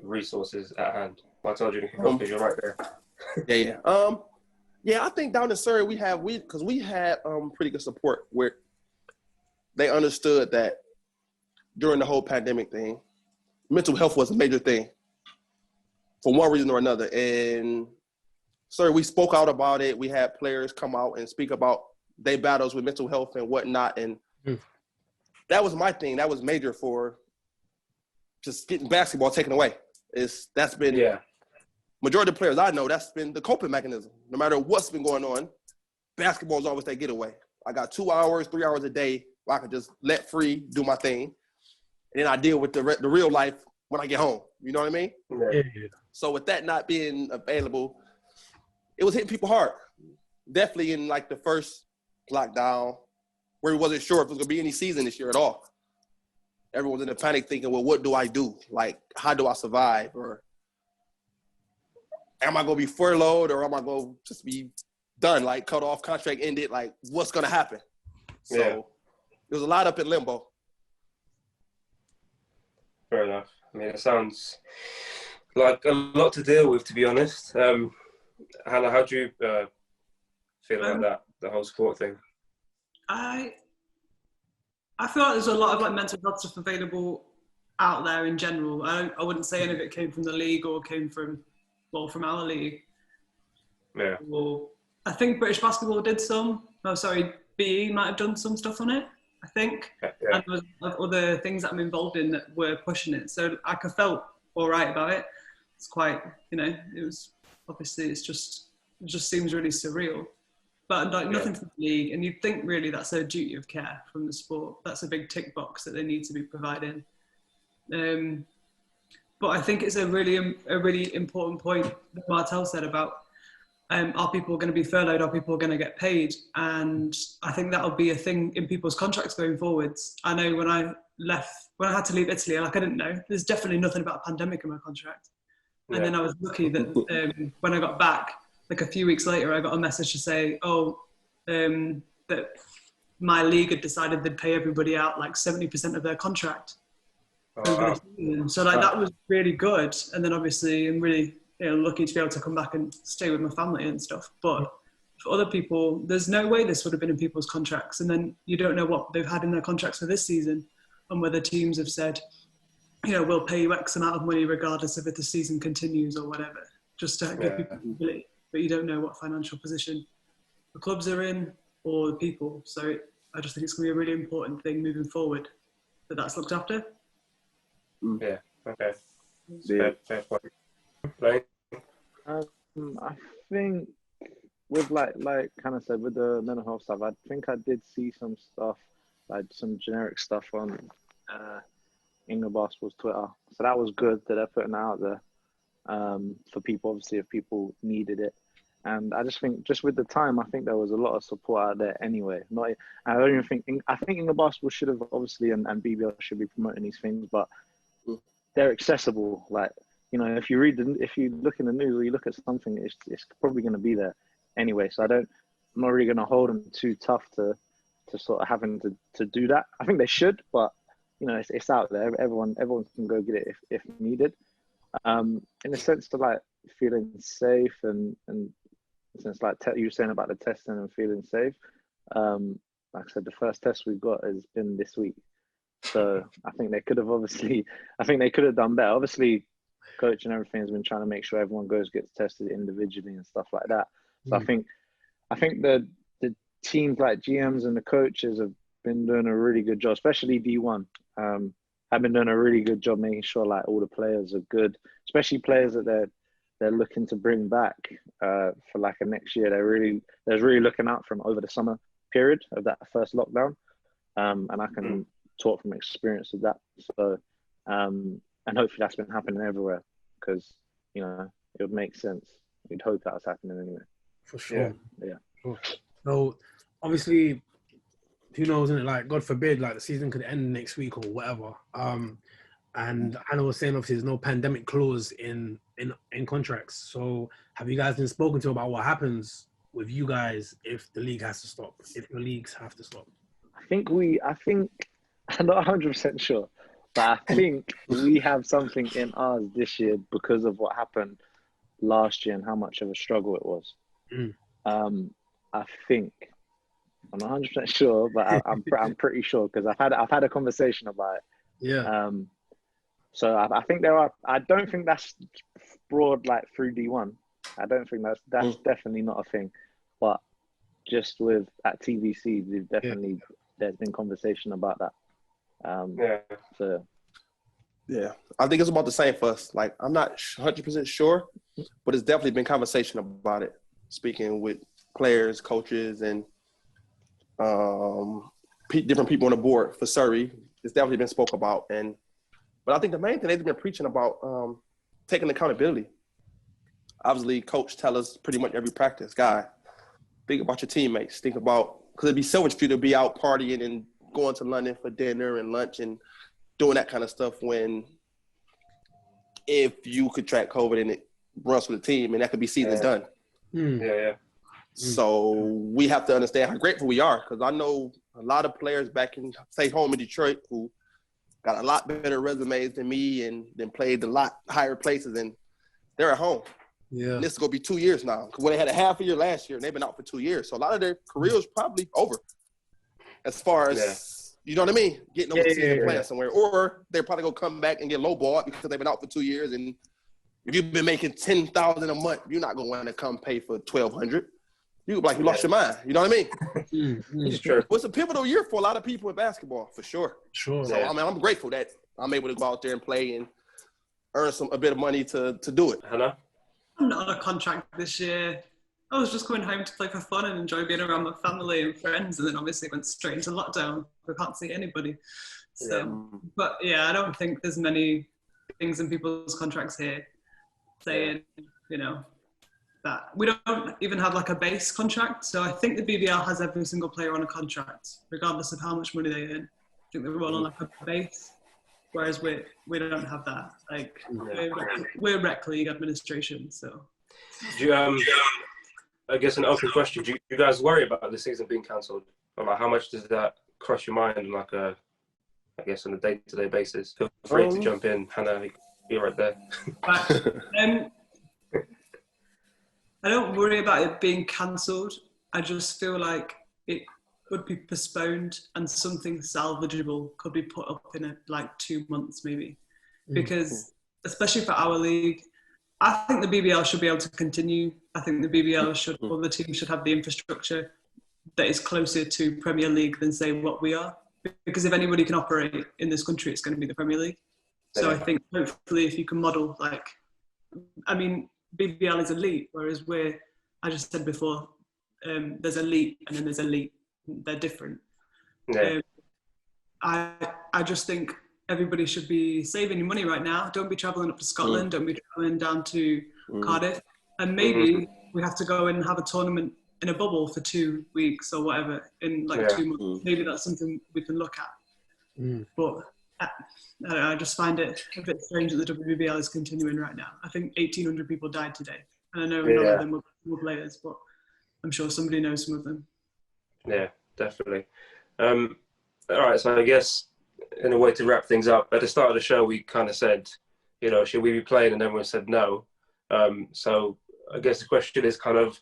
resources at hand? I told you to kick off because you're right there. Yeah, I think down in Surrey we had pretty good support where they understood that during the whole pandemic thing, mental health was a major thing for one reason or another. And so we spoke out about it. We had players come out and speak about their battles with mental health and whatnot. And that was my thing. That was major for just getting basketball taken away. That's been majority of the players I know, that's been the coping mechanism. No matter what's been going on, basketball is always that getaway. I got 2 hours, 3 hours a day where I can just let free, do my thing. And then I deal with the real life when I get home. You know what I mean? Yeah. So with that not being available, it was hitting people hard. Definitely in like the first lockdown where we wasn't sure if it was going to be any season this year at all. Everyone was in a panic thinking, well, what do I do? Like, how do I survive? Or am I going to be furloughed or am I going to just be done? Like, cut off, contract ended? Like, what's going to happen? So there was a lot up in limbo. Fair enough. I mean, it sounds like a lot to deal with, to be honest. Hannah, how do you feel about that, the whole sport thing? I feel like there's a lot of like mental health stuff available out there in general. I wouldn't say any of it came from the league or came from our league. Yeah. Or I think British Basketball did some. Oh, sorry, BE might have done some stuff on it, I think. Yeah. And there was like, other things that I'm involved in that were pushing it. So I felt all right about it. It's quite, it was obviously it just seems really surreal. But like nothing from the league, and you'd think really that's a duty of care from the sport. That's a big tick box that they need to be providing. But I think it's a really important point that Martelle said about are people going to be furloughed? Are people going to get paid? And I think that'll be a thing in people's contracts going forwards. I know when I had to leave Italy, like I didn't know, there's definitely nothing about a pandemic in my contract. And then I was lucky that when I got back, like a few weeks later, I got a message to say, that my league had decided they'd pay everybody out like 70% of their contract. Over the season. So like that was really good. And then obviously I'm really lucky to be able to come back and stay with my family and stuff. But for other people, there's no way this would have been in people's contracts. And then you don't know what they've had in their contracts for this season and whether teams have said, we'll pay you X amount of money regardless of if the season continues or whatever, just to give people stability. But you don't know what financial position the clubs are in or the people. So I just think it's going to be a really important thing moving forward that's looked after. Yeah, okay. Yeah. Fair point. Blayne? I think with like kind of said with the mental health stuff, I think I did see some stuff, like some generic stuff on England Basketball's Twitter. So that was good that they're putting that out there for people, obviously, if people needed it. And I just think, just with the time, I think there was a lot of support out there anyway. I don't even think, I think England Basketball should have, obviously, and BBL should be promoting these things, but they're accessible. Like, if you look in the news or you look at something, it's probably going to be there anyway. So I'm not really going to hold them too tough to sort of having to do that. I think they should, but it's out there. Everyone can go get it if needed. In the sense of like feeling safe and since like you were saying about the testing and feeling safe, like I said, the first test we've got has been this week. So I think they could have done better. Obviously, coach and everything has been trying to make sure everyone gets tested individually and stuff like that. So I think the teams like GMs and the coaches have been doing a really good job, especially D1. Have been doing a really good job making sure like all the players are good, especially players that they're looking to bring back for like a next year. They're really looking out for them over the summer period of that first lockdown. And I can talk from experience of that. So, and hopefully that's been happening everywhere because, it would make sense. You'd hope that was happening anyway. For sure. Yeah. Sure. So obviously, who knows, isn't it? Like, God forbid, like the season could end next week or whatever. And Hannah was saying, obviously, there's no pandemic clause in contracts. So have you guys been spoken to about what happens with you guys if the league has to stop, if your leagues have to stop? I think I'm not 100% sure, but I think we have something in ours this year because of what happened last year and how much of a struggle it was. I think, I'm not 100% sure, but I'm pretty sure because I've had a conversation about it. Yeah. So I think there are. I don't think that's broad like through D1. I don't think that's definitely not a thing. But just at TVC, there's been conversation about that. So yeah, I think it's about the same for us. Like, I'm not 100% sure, but it's definitely been conversation about it. Speaking with players, coaches, and different people on the board for Surrey, it's definitely been spoke about. But I think the main thing they've been preaching about taking accountability. Obviously, coach tell us pretty much every practice, guy, think about your teammates. Think about, because it'd be selfish for you to be out partying and going to London for dinner and lunch and doing that kind of stuff when if you contract COVID and it runs for the team and that could be seasons done. Yeah. So we have to understand how grateful we are, because I know a lot of players back in, say, home in Detroit who got a lot better resumes than me and then played a lot higher places, and they're at home. Yeah. And this is going to be 2 years now. Because when they had a half a year last year, and they've been out for 2 years. So a lot of their careers probably over as far as, you know what I mean, getting overseas and playing somewhere. Or they're probably going to come back and get lowballed because they've been out for 2 years. And if you've been making $10,000 a month, you're not going to want to come pay for $1,200. You like you lost your mind. You know what I mean? It's true. It's a pivotal year for a lot of people in basketball, for sure. Sure. So I mean, I'm grateful that I'm able to go out there and play and earn a bit of money to do it. Hannah? I'm not on a contract this year. I was just going home to play for fun and enjoy being around my family and friends, and then obviously went straight into lockdown. I can't see anybody. So, but yeah, I don't think there's many things in people's contracts here saying, that we don't even have like a base contract. So I think the BBL has every single player on a contract, regardless of how much money they earn. I think they're all on like a base, whereas we don't have that. Like we're rec league administration. So do you, I guess an open question, do you guys worry about the season being cancelled? Or like, how much does that cross your mind like I guess on a day-to-day basis? Feel free to jump in, Hannah, you're right there. But, I don't worry about it being cancelled. I just feel like it could be postponed and something salvageable could be put up in like 2 months maybe. Because especially for our league, I think the BBL should be able to continue. I think the BBL should, all the teams should have the infrastructure that is closer to Premier League than say what we are. Because if anybody can operate in this country, it's going to be the Premier League. So I think hopefully if you can model like, I mean, BBL is elite, whereas I just said before, there's elite and then there's elite. They're different. Yeah. I just think everybody should be saving money right now. Don't be travelling up to Scotland. Don't be travelling down to Cardiff. And maybe we have to go and have a tournament in a bubble for 2 weeks or whatever in like 2 months. Maybe that's something we can look at. But I don't know, I just find it a bit strange that the WBL is continuing right now. I think 1,800 people died today. And I know none of them were players, but I'm sure somebody knows some of them. Yeah, definitely. All right, so I guess in a way to wrap things up, at the start of the show, we kind of said, you know, should we be playing? And everyone said no. So I guess the question is kind of,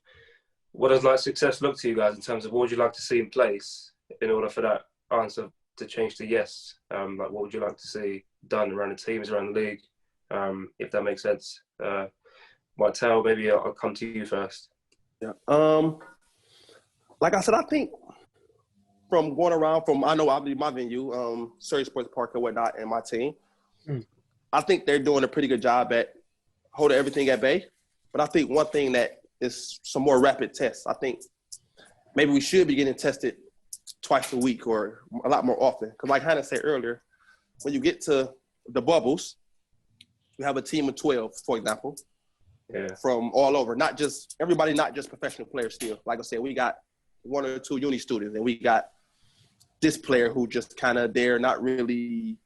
what does like success look to you guys in terms of what would you like to see in place in order for that answer to change to yes? Like what would you like to see done around the teams, around the league, if that makes sense? Martelle, maybe I'll come to you first. Yeah. Like I said, I think from going around I know I'll be my venue, Surrey Sports Park and whatnot, and my team, I think they're doing a pretty good job at holding everything at bay. But I think one thing that is some more rapid tests. I think maybe we should be getting tested twice a week or a lot more often. Because like Hannah said earlier, when you get to the bubbles, you have a team of 12, for example, from all over. Not just professional players still. Like I said, we got 1 or 2 uni students, and we got this player who just kind of there, not really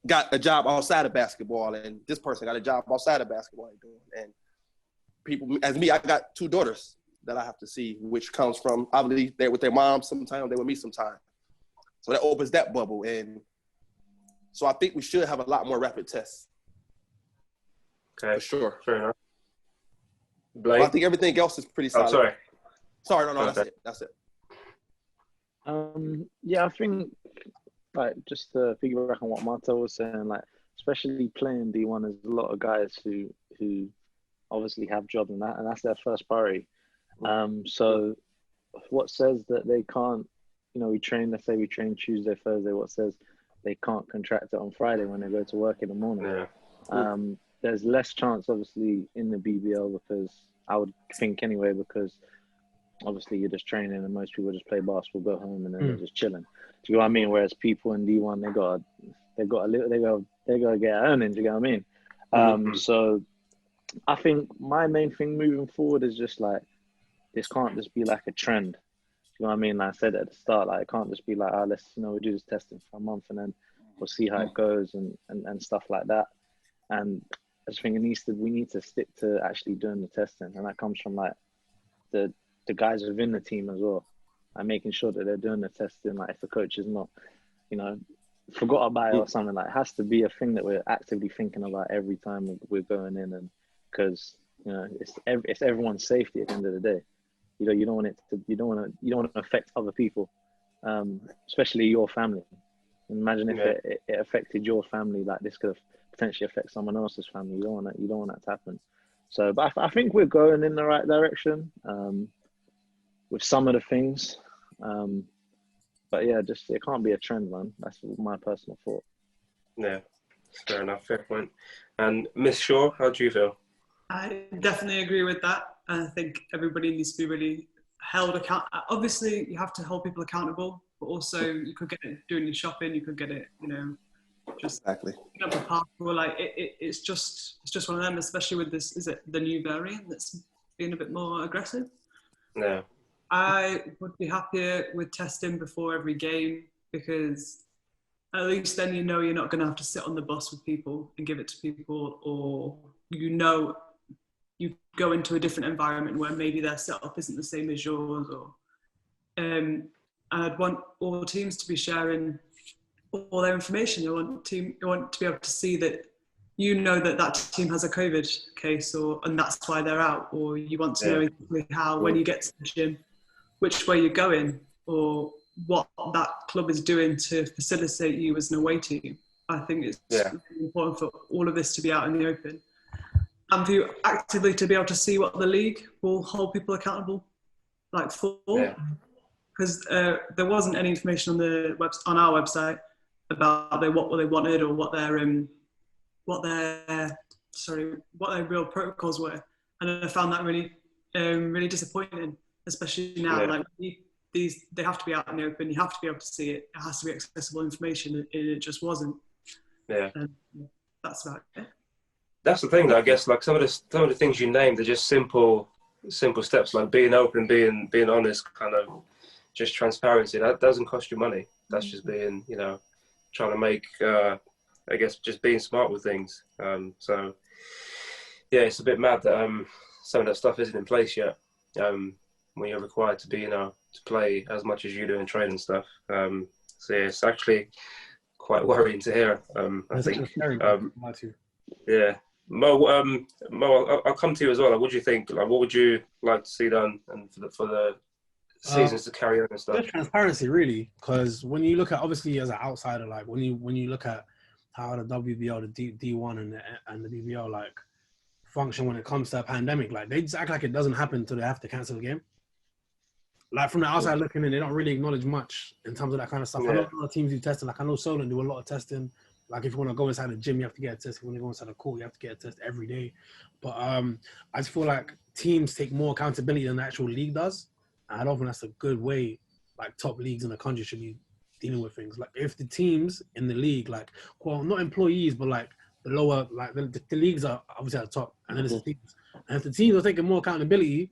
got a job outside of basketball, and this person got a job outside of basketball. And people, as me, I got 2 daughters that I have to see, which comes from, obviously, they're with their mom sometimes, they're with me sometimes. So that opens that bubble. And so I think we should have a lot more rapid tests. Okay. For sure. Fair enough. Blayne? I think everything else is pretty solid. Oh, sorry. No, Okay. that's it. Yeah, I think, like, just to piggyback on what Martell was saying, like, especially playing D1, there's a lot of guys who obviously have jobs and that's their first priority. So what says that they can't, you know, let's say we train Tuesday, Thursday, what says they can't contract it on Friday when they go to work in the morning? Yeah. There's less chance, obviously, in the BBL because I would think anyway, because obviously you're just training and most people just play basketball, go home, and then they're just chilling. Do you know what I mean? Whereas people in D1, they gotta get earnings. Do you know what I mean? So I think my main thing moving forward is just like, this can't just be like a trend. Do you know what I mean? Like I said at the start, like it can't just be like, we do this testing for a month and then we'll see how it goes and stuff like that. And I just think we need to stick to actually doing the testing, and that comes from like the guys within the team as well, and making sure that they're doing the testing. Like if the coach is not, you know, forgot about it or something, like it has to be a thing that we're actively thinking about every time we're going in, and because you know it's everyone's safety at the end of the day. You know, you don't want to affect other people, especially your family. Imagine if it affected your family, like this could have potentially affect someone else's family. You don't want that to happen. So, but I think we're going in the right direction with some of the things. But yeah, just it can't be a trend, man. That's my personal thought. Yeah, fair enough, fair point. And Miss Shaw, how do you feel? I definitely agree with that. I think everybody needs to be really held accountable. Obviously, you have to hold people accountable, but also you could get it doing your shopping. You could get it, you know, just exactly. Up a parkour. Like it's just one of them. Especially with this, is it the new variant that's being a bit more aggressive? No. I would be happier with testing before every game, because at least then you know you're not going to have to sit on the bus with people and give it to people, or you know you go into a different environment where maybe their setup isn't the same as yours, or and I'd want all teams to be sharing all their information. You want to be able to see that you know that team has a COVID case, and that's why they're out, or you want to know exactly how when you get to the gym, which way you're going or what that club is doing to facilitate you as an away team. I think it's really important for all of this to be out in the open, and for you actively to be able to see what the league will hold people accountable for. Because there wasn't any information on our website about what they wanted or what their real protocols were, and I found that really really disappointing, especially now. They have to be out in the open. You have to be able to see it. It has to be accessible information, and it just wasn't. Yeah, and that's about it. That's the thing, though. I guess some of the things you named are just simple steps, like being open, being honest, kind of just transparency. That doesn't cost you money. That's just being, trying to make, I guess, just being smart with things. So yeah, it's a bit mad that some of that stuff isn't in place yet. When you're required to be, to play as much as you do and train and stuff. So yeah, it's actually quite worrying to hear. I think. Yeah, Mo, I'll come to you as well. What do you think? What would you like to see done, and for the seasons to carry on and stuff? Transparency, really, because when you look at, obviously as an outsider, when you look at how the WBL, the D1 and the BBL function when it comes to a pandemic, they just act like it doesn't happen until they have to cancel the game. From the outside looking in, they don't really acknowledge much in terms of that kind of stuff. I know a lot of teams do testing. I know Solent do a lot of testing. If you want to go inside the gym, you have to get a test. If you want to go inside the court, you have to get a test every day. But I just feel like teams take more accountability than the actual league does. And I don't think that's a good way, top leagues in the country should be dealing with things. If the teams in the league, not employees, but the lower, the leagues are obviously at the top, and then it's the teams. And if the teams are taking more accountability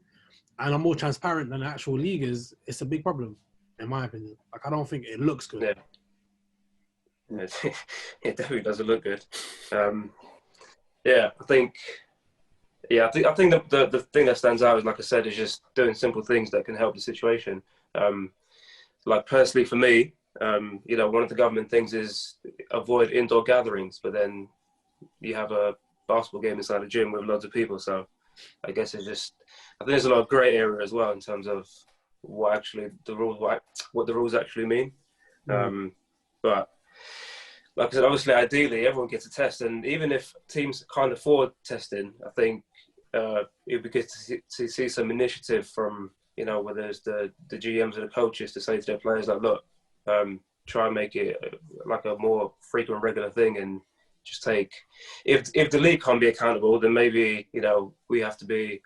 and are more transparent than the actual league is, it's a big problem, in my opinion. I don't think it looks good. Yeah. It definitely doesn't look good. I think the thing that stands out is, like I said, is just doing simple things that can help the situation. Personally for me, one of the government things is avoid indoor gatherings, but then you have a basketball game inside a gym with loads of people. So I guess I think there's a lot of grey area as well in terms of what the rules actually mean. But like I said, obviously, ideally, everyone gets a test. And even if teams can't afford testing, I think it would be good to see some initiative from, whether it's the GMs or the coaches to say to their players, look, try and make it a more frequent, regular thing. And just take, if the league can't be accountable, then maybe, we have to do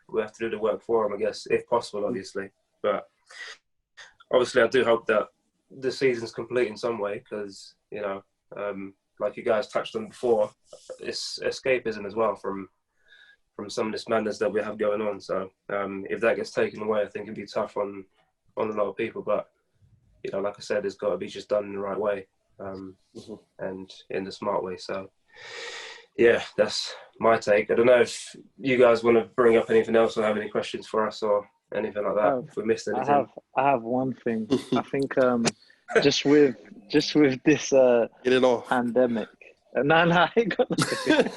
the work for them, I guess, if possible, obviously. But obviously, I do hope that the season's complete in some way, because, like you guys touched on before, it's escapism as well from some of this madness that we have going on. So if that gets taken away, I think it'd be tough on a lot of people. But like I said, it's got to be just done in the right way and in the smart way. So yeah, that's my take. I don't know if you guys want to bring up anything else or have any questions for us or anything like that. If we missed anything, I have one thing. I think just with this get it off. Pandemic. No, I ain't got nothing.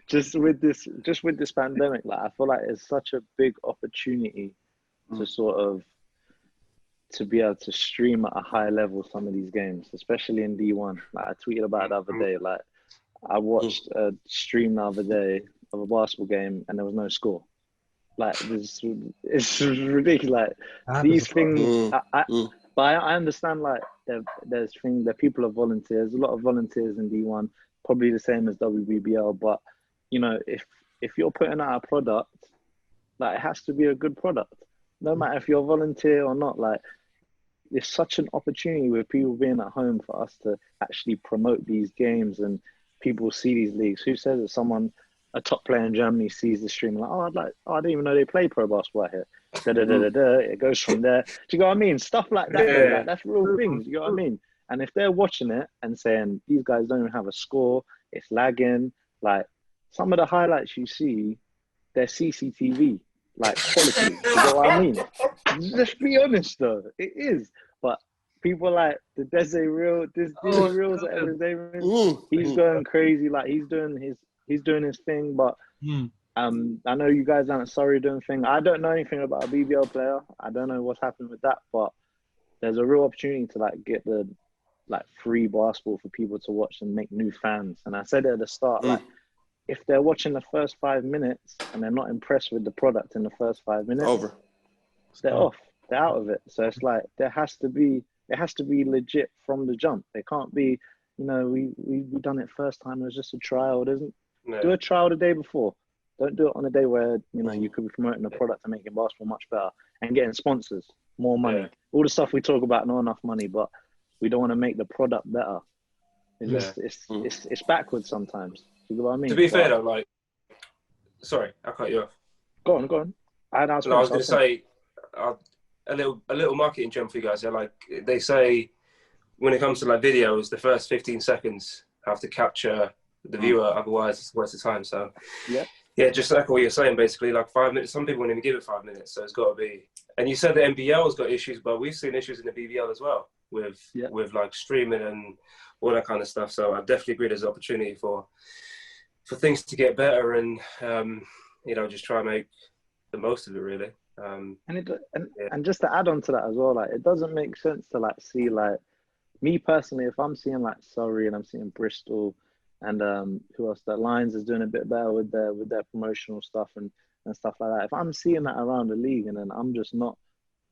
just with this pandemic, I feel like it's such a big opportunity to sort of to be able to stream at a high level some of these games, especially in D1. I tweeted about it the other day. I watched a stream the other day of a basketball game and there was no score. It's ridiculous. These things, but I understand there's things that people are volunteers. A lot of volunteers in D1, probably the same as WBBL. But if you're putting out a product, it has to be a good product, no matter if you're a volunteer or not. It's such an opportunity with people being at home for us to actually promote these games and people see these leagues. Who says that a top player in Germany sees the stream I didn't even know they play pro basketball out here. It goes from there. Do you know what I mean? Stuff like that. Yeah. That's real things. You know what I mean? And if they're watching it and saying these guys don't even have a score, it's lagging. Some of the highlights you see, they're CCTV quality. You know what I mean? Let's be honest though, it is. But people the Desi Reels at every day, he's going crazy. He's doing his thing. But I know you guys down at Surrey doing thing. I don't know anything about a BBL player. I don't know what's happening with that, but there's a real opportunity to like get the like free basketball for people to watch and make new fans. And I said it at the start, like if they're watching the first 5 minutes and they're not impressed with the product in the first 5 minutes, Over. they're off. They're out of it. So it's like it has to be legit from the jump. It can't be, you know, we done it first time. It was just a trial. Do a trial the day before. Don't do it on a day where, you know, you could be promoting the product and making basketball much better and getting sponsors, more money. All the stuff we talk about, not enough money, but we don't want to make the product better. It's just, it's backwards sometimes. You know what I mean? To be fair though, like, sorry, I cut you off. Go on. I was going to say a little marketing gem for you guys. They're like, they say when it comes to like videos, the first 15 seconds have to capture the viewer, otherwise it's a waste of time. So yeah, just echo what you're saying, basically, like 5 minutes. Some people won't even give it 5 minutes, so it's got to be. And you said the NBL's got issues, but we've seen issues in the BBL as well with like streaming and all that kind of stuff. So I definitely agree there's an opportunity for things to get better and you know, just try and make the most of it, really. And just to add on to that as well, like it doesn't make sense to like see like me personally, if I'm seeing like Surrey and I'm seeing Bristol and who else, that Lions is doing a bit better with their promotional stuff and stuff like that. If I'm seeing that around the league and then I'm just not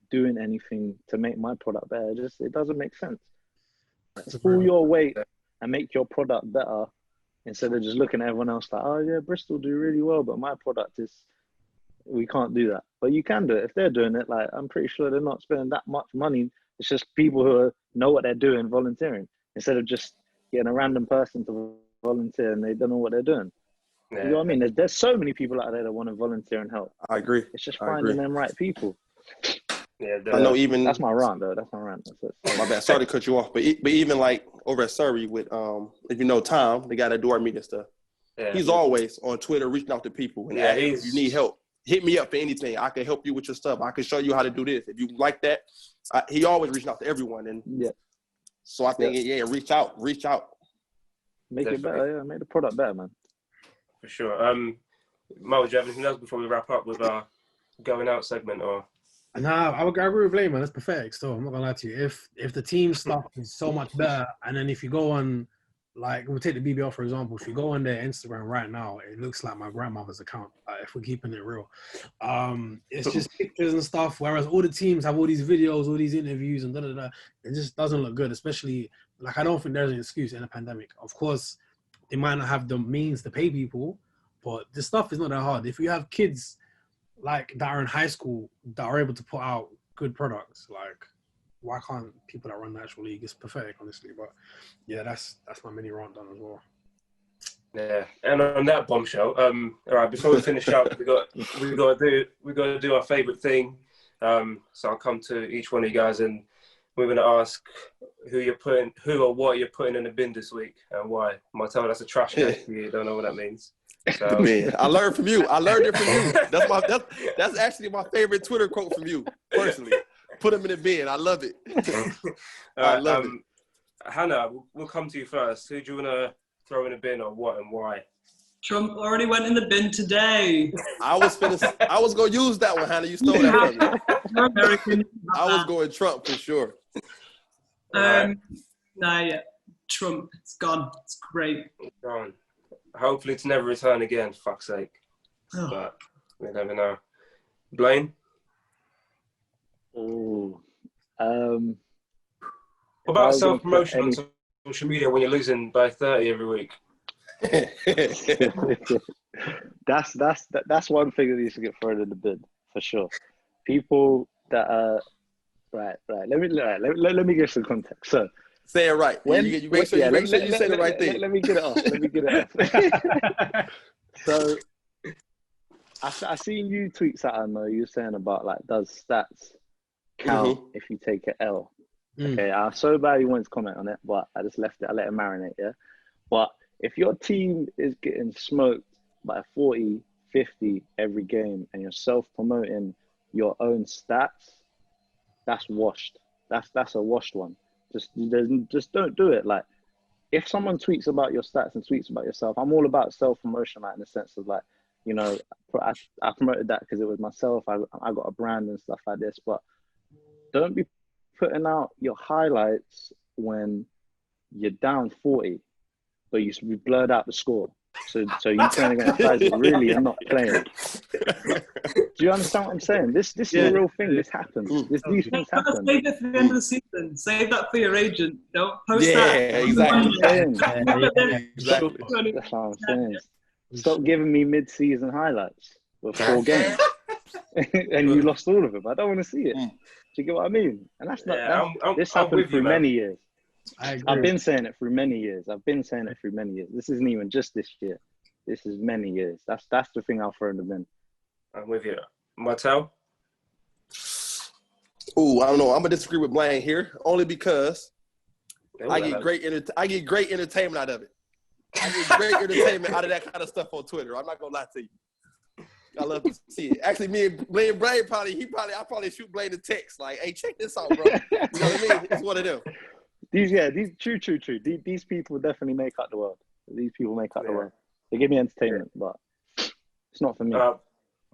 doing anything to make my product better, it doesn't make sense. Pull your weight and make your product better instead of just looking at everyone else like, oh yeah, Bristol do really well, but my product is, we can't do that. But you can do it if they're doing it. Like I'm pretty sure they're not spending that much money. It's just people who know what they're doing volunteering instead of just getting a random person to volunteer and they don't know what they're doing. You know what I mean? There's so many people out there that want to volunteer and help. I agree. It's just finding them right people. Yeah, I know. Even that's my rant, though. That's my rant. That's it. My bad. Sorry to cut you off, but even like over at Surrey with if you know Tom, the guy that do our media stuff, he's always on Twitter reaching out to people and asking if you need help. Hit me up for anything. I can help you with your stuff. I can show you how to do this. If you like that, he always reaching out to everyone. And so I think reach out. Make it better. Make the product better, man. For sure. Mo, do you have anything else before we wrap up with our going out segment? Or nah, I agree with Blayne, man. That's pathetic. Still, I'm not gonna lie to you. If the team stuff is so much better, and then if you go on, like we'll take the BBL for example. If you go on their Instagram right now, it looks like my grandmother's account. If we're keeping it real, it's just pictures and stuff. Whereas all the teams have all these videos, all these interviews, and it just doesn't look good. Especially like I don't think there's an excuse in a pandemic. Of course, they might not have the means to pay people, but the stuff is not that hard. If you have kids like that are in high school that are able to put out good products, like why can't people that run the actual league? It's pathetic, honestly. But yeah, that's my mini rant done as well. Yeah, and on that bombshell, all right. Before we finish up, we got to do our favourite thing. So I'll come to each one of you guys, and we're going to ask who or what you're putting in the bin this week and why. Martelle, that's a trash can for you. Don't know what that means. So. Man, I learned from you. I learned it from you. That's actually my favorite Twitter quote from you, personally. Put them in the bin. I love it. I love it. Hannah, we'll come to you first. Who do you want to throw in the bin, or what and why? Trump already went in the bin today. I was going to use that one, Hannah. You stole that from me. I was going Trump for sure. Trump. It's gone. It's great. It's gone. Hopefully to never return again, fuck's sake. Oh. But we never know. Blayne? Oh. What about self-promotion on social media when you're losing by 30 every week? That's one thing that needs to get thrown in the bin for sure. People that are right. Let me give some context. So say it right. You make sure you say the right thing. Let me get it off. So I seen you tweet something though. You were saying about like, does stats count if you take an L? Okay, I so badly wanted to comment on it, but I just left it. I let it marinate. Yeah, but if your team is getting smoked by 40, 50 every game, and you're self-promoting your own stats, that's washed. That's a washed one. Just don't do it. Like, if someone tweets about your stats and tweets about yourself, I'm all about self-promotion, like in the sense of like, you know, I promoted that because it was myself. I got a brand and stuff like this. But don't be putting out your highlights when you're down 40, but you blurred out the score. So you playing against guys that really are not playing. Do you understand what I'm saying? This is a real thing. This happens. These things happen. Save it for the end of the season. Save that for your agent. Don't post Yeah, exactly. Exactly. That's what I'm saying. Stop giving me mid-season highlights with 4 games, and you lost all of them. I don't want to see it. Do you get what I mean? And that's not. This happened through many years. I've been saying it through many years. This isn't even just this year. This is many years. That's the thing I'll throw in the bin. I'm with you. Martelle? Ooh, I don't know. I'm gonna disagree with Blayne here, only because I get great entertainment out of it. I get great entertainment out of that kind of stuff on Twitter. I'm not gonna lie to you. I love to see it. Actually, me and Blayne I probably shoot Blayne a text like, "Hey, check this out, bro." You know what I mean? It's one of them. These true. These people definitely make up the world. These people make up the world. They give me entertainment, but it's not for me.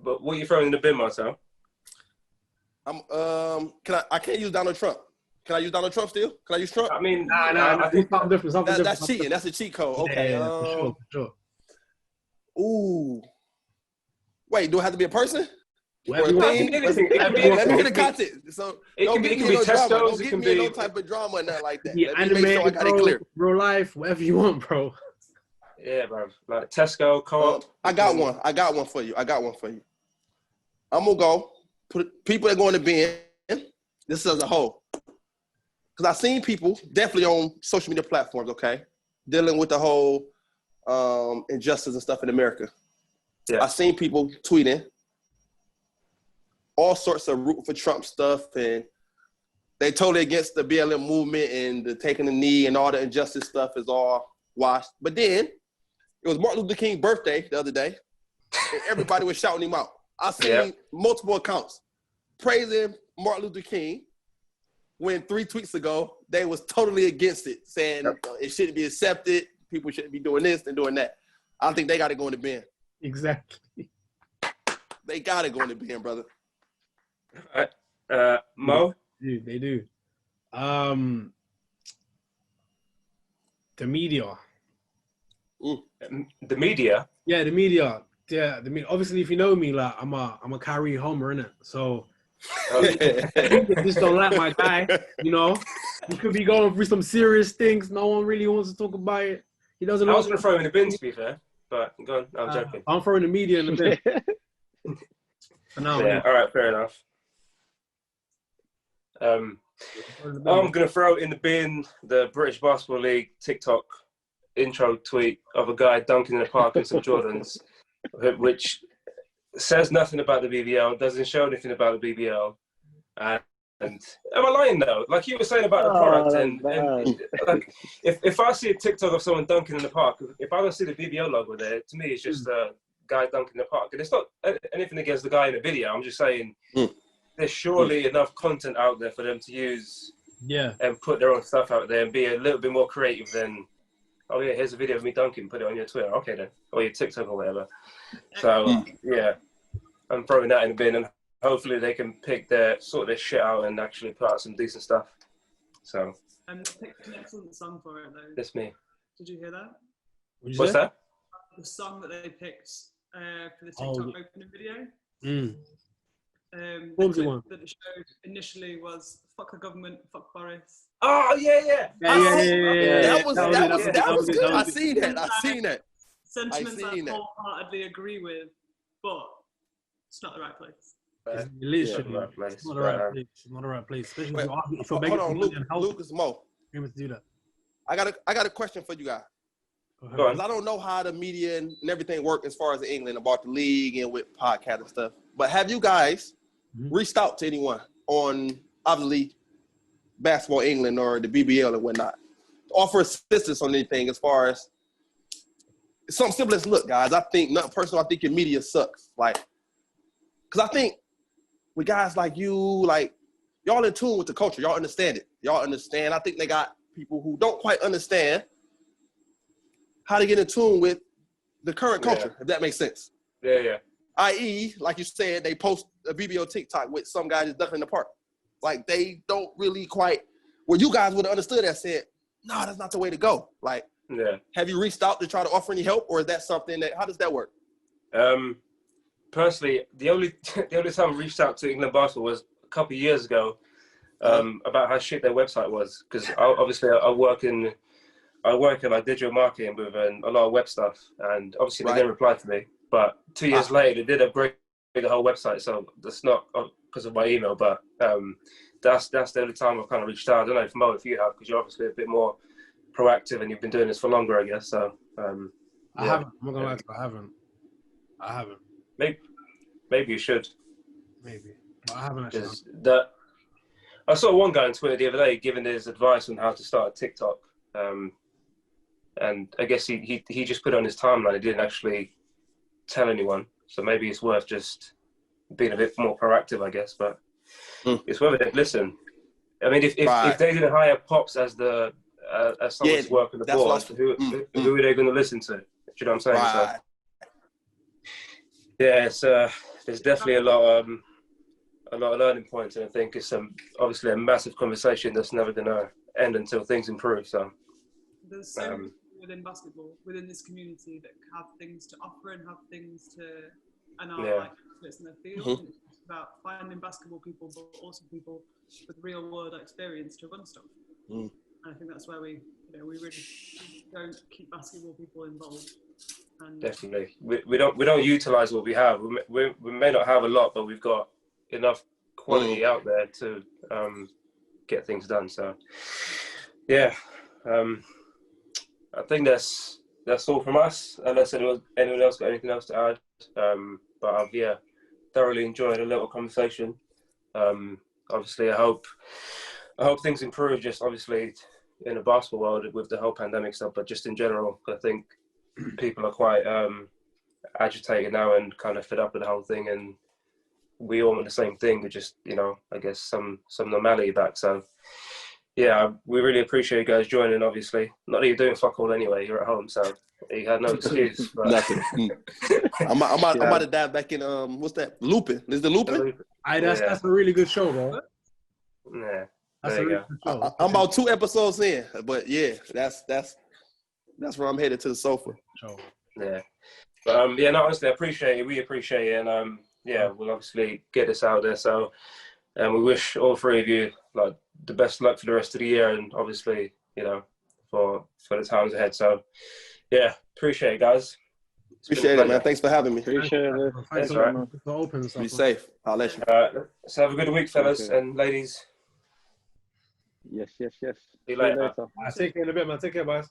But what are you throwing in the bin, Martelle? I can't use Donald Trump. Can I use Donald Trump still? Can I use Trump? I mean, I think something different. That's cheating. That's a cheat code. Okay. Yeah, for sure. Ooh. Wait, do it have to be a person? Let me get the content. So it can be Tesco's. Don't get me no type of drama or nothing like that. Yeah, Let me make sure I got it clear. Real life, whatever you want, bro. Yeah, bro. Like Tesco, Co-op. I got one for you. I'm gonna go put people that go in the bin. This as a whole, because I've seen people definitely on social media platforms. Okay, dealing with the whole injustice and stuff in America. Yeah. I've seen people tweeting all sorts of root for Trump stuff, and they totally against the BLM movement and the taking the knee and all the injustice stuff is all washed. But then it was Martin Luther King's birthday the other day, and everybody was shouting him out. I seen multiple accounts praising Martin Luther King when 3 tweets ago they was totally against it, saying it shouldn't be accepted, people shouldn't be doing this and doing that. I think they got to go in the bin. Exactly. They got to go in the bin, brother. Mo? They do. The media. The media? Yeah, the media. Yeah, the media. Obviously, if you know me, like I'm a Kyrie homer, innit? So they just don't like my guy. You know, he could be going through some serious things. No one really wants to talk about it. He doesn't. I was gonna throw him in the bin, to be fair, but go on. I'm joking. I'm throwing the media in the bin. For now, yeah. All right, fair enough. I'm gonna throw in the bin the British Basketball League TikTok intro tweet of a guy dunking in the park in some Jordans, which says nothing about the BBL, doesn't show anything about the BBL. And am I lying though? Like you were saying about the product, and like if I see a TikTok of someone dunking in the park, if I don't see the BBL logo there, to me it's just a guy dunking in the park. And it's not anything against the guy in the video. I'm just saying there's surely enough content out there for them to use and put their own stuff out there and be a little bit more creative than, oh yeah, here's a video of me dunking, put it on your Twitter. Okay then. Or your TikTok or whatever. So yeah, I'm throwing that in the bin, and hopefully they can sort their shit out and actually put out some decent stuff. So I picked an excellent song for it though. That's me. Did you hear that? What's that? The song that they picked for the TikTok opening video. What was the one that it showed initially was "Fuck the government, fuck Boris." Oh yeah. That was good. I seen that. Sentiments I wholeheartedly agree with, but it's not the right place. It's literally it's not the right place. It's not the right place. Especially if you're begging for money and help. Lucas Mo. You must do that. I got a question for you guys. Go on. I don't know how the media and everything work as far as in England about the league and with podcast and stuff. But have you guys reached out to anyone on obviously Basketball England or the BBL and whatnot, offer assistance on anything as far as something simple as, look, guys, I think nothing personal. I think your media sucks. Like, because I think with guys like you, like y'all in tune with the culture. Y'all understand it. Y'all understand. I think they got people who don't quite understand how to get in tune with the current culture, if that makes sense. Yeah. I.e., like you said, they post a BBO TikTok with some guy just ducking in the park. Like, they don't really quite, well, you guys would have understood that, said, no, that's not the way to go. Like, have you reached out to try to offer any help, or is that something that, how does that work? Personally, the only time I reached out to England Basketball was a couple of years ago, about how shit their website was. Because obviously I work in like digital marketing with a lot of web stuff, and obviously they didn't reply to me. But 2 years later, they did upgrade the whole website. So that's not because of my email, but that's the only time I've kind of reached out. I don't know Mo, if you have, because you're obviously a bit more proactive and you've been doing this for longer, I guess. So I haven't. I'm not gonna lie to you, I haven't. Maybe you should. Maybe, but I haven't actually. I saw one guy on Twitter the other day giving his advice on how to start a TikTok, and I guess he just put it on his timeline. He didn't actually tell anyone, so maybe it's worth just being a bit more proactive, I guess. But it's whether they listen. I mean, if they didn't hire Pops as as someone to work on the board, who are they going to listen to? Do you know what I'm saying? Right. So, yeah, there's definitely a lot of learning points, and I think it's obviously a massive conversation that's never going to end until things improve. So there's so many within basketball, within this community, that have things to offer and have things to, and are like experts in their field. And it's about finding basketball people, but also people with real world experience to run stuff. And I think that's where we really don't keep basketball people involved. And definitely, we don't utilize what we have. We may not have a lot, but we've got enough quality out there to get things done. So yeah, I think that's all from us, unless anyone else got anything else to add. But I've thoroughly enjoyed a little conversation. Obviously I hope things improve, just obviously in the basketball world with the whole pandemic stuff, but just in general. I think people are quite agitated now and kind of fed up with the whole thing, and we all want the same thing, but just, I guess some normality back. So yeah, we really appreciate you guys joining. Obviously, not that you're doing fuck all anyway, you're at home, so you had no excuse. But Nothing. I'm about to dive back in. What's that? Lupin. Is the Lupin? That's a really good show, bro. Yeah, that's a really good show. I'm about 2 episodes in, but yeah, that's where I'm headed, to the sofa. Yeah, but no, honestly, I appreciate it. We appreciate it, and we'll obviously get this out there. So, we wish all 3 of you like the best luck for the rest of the year, and obviously, for the times ahead. So, yeah, appreciate it, guys. Appreciate it, man. Thanks for having me. Appreciate it. Thanks, all right. Be safe. I'll let you. So have a good week, fellas and ladies. Yes. See you later. Take care in a bit, man. Take care, guys.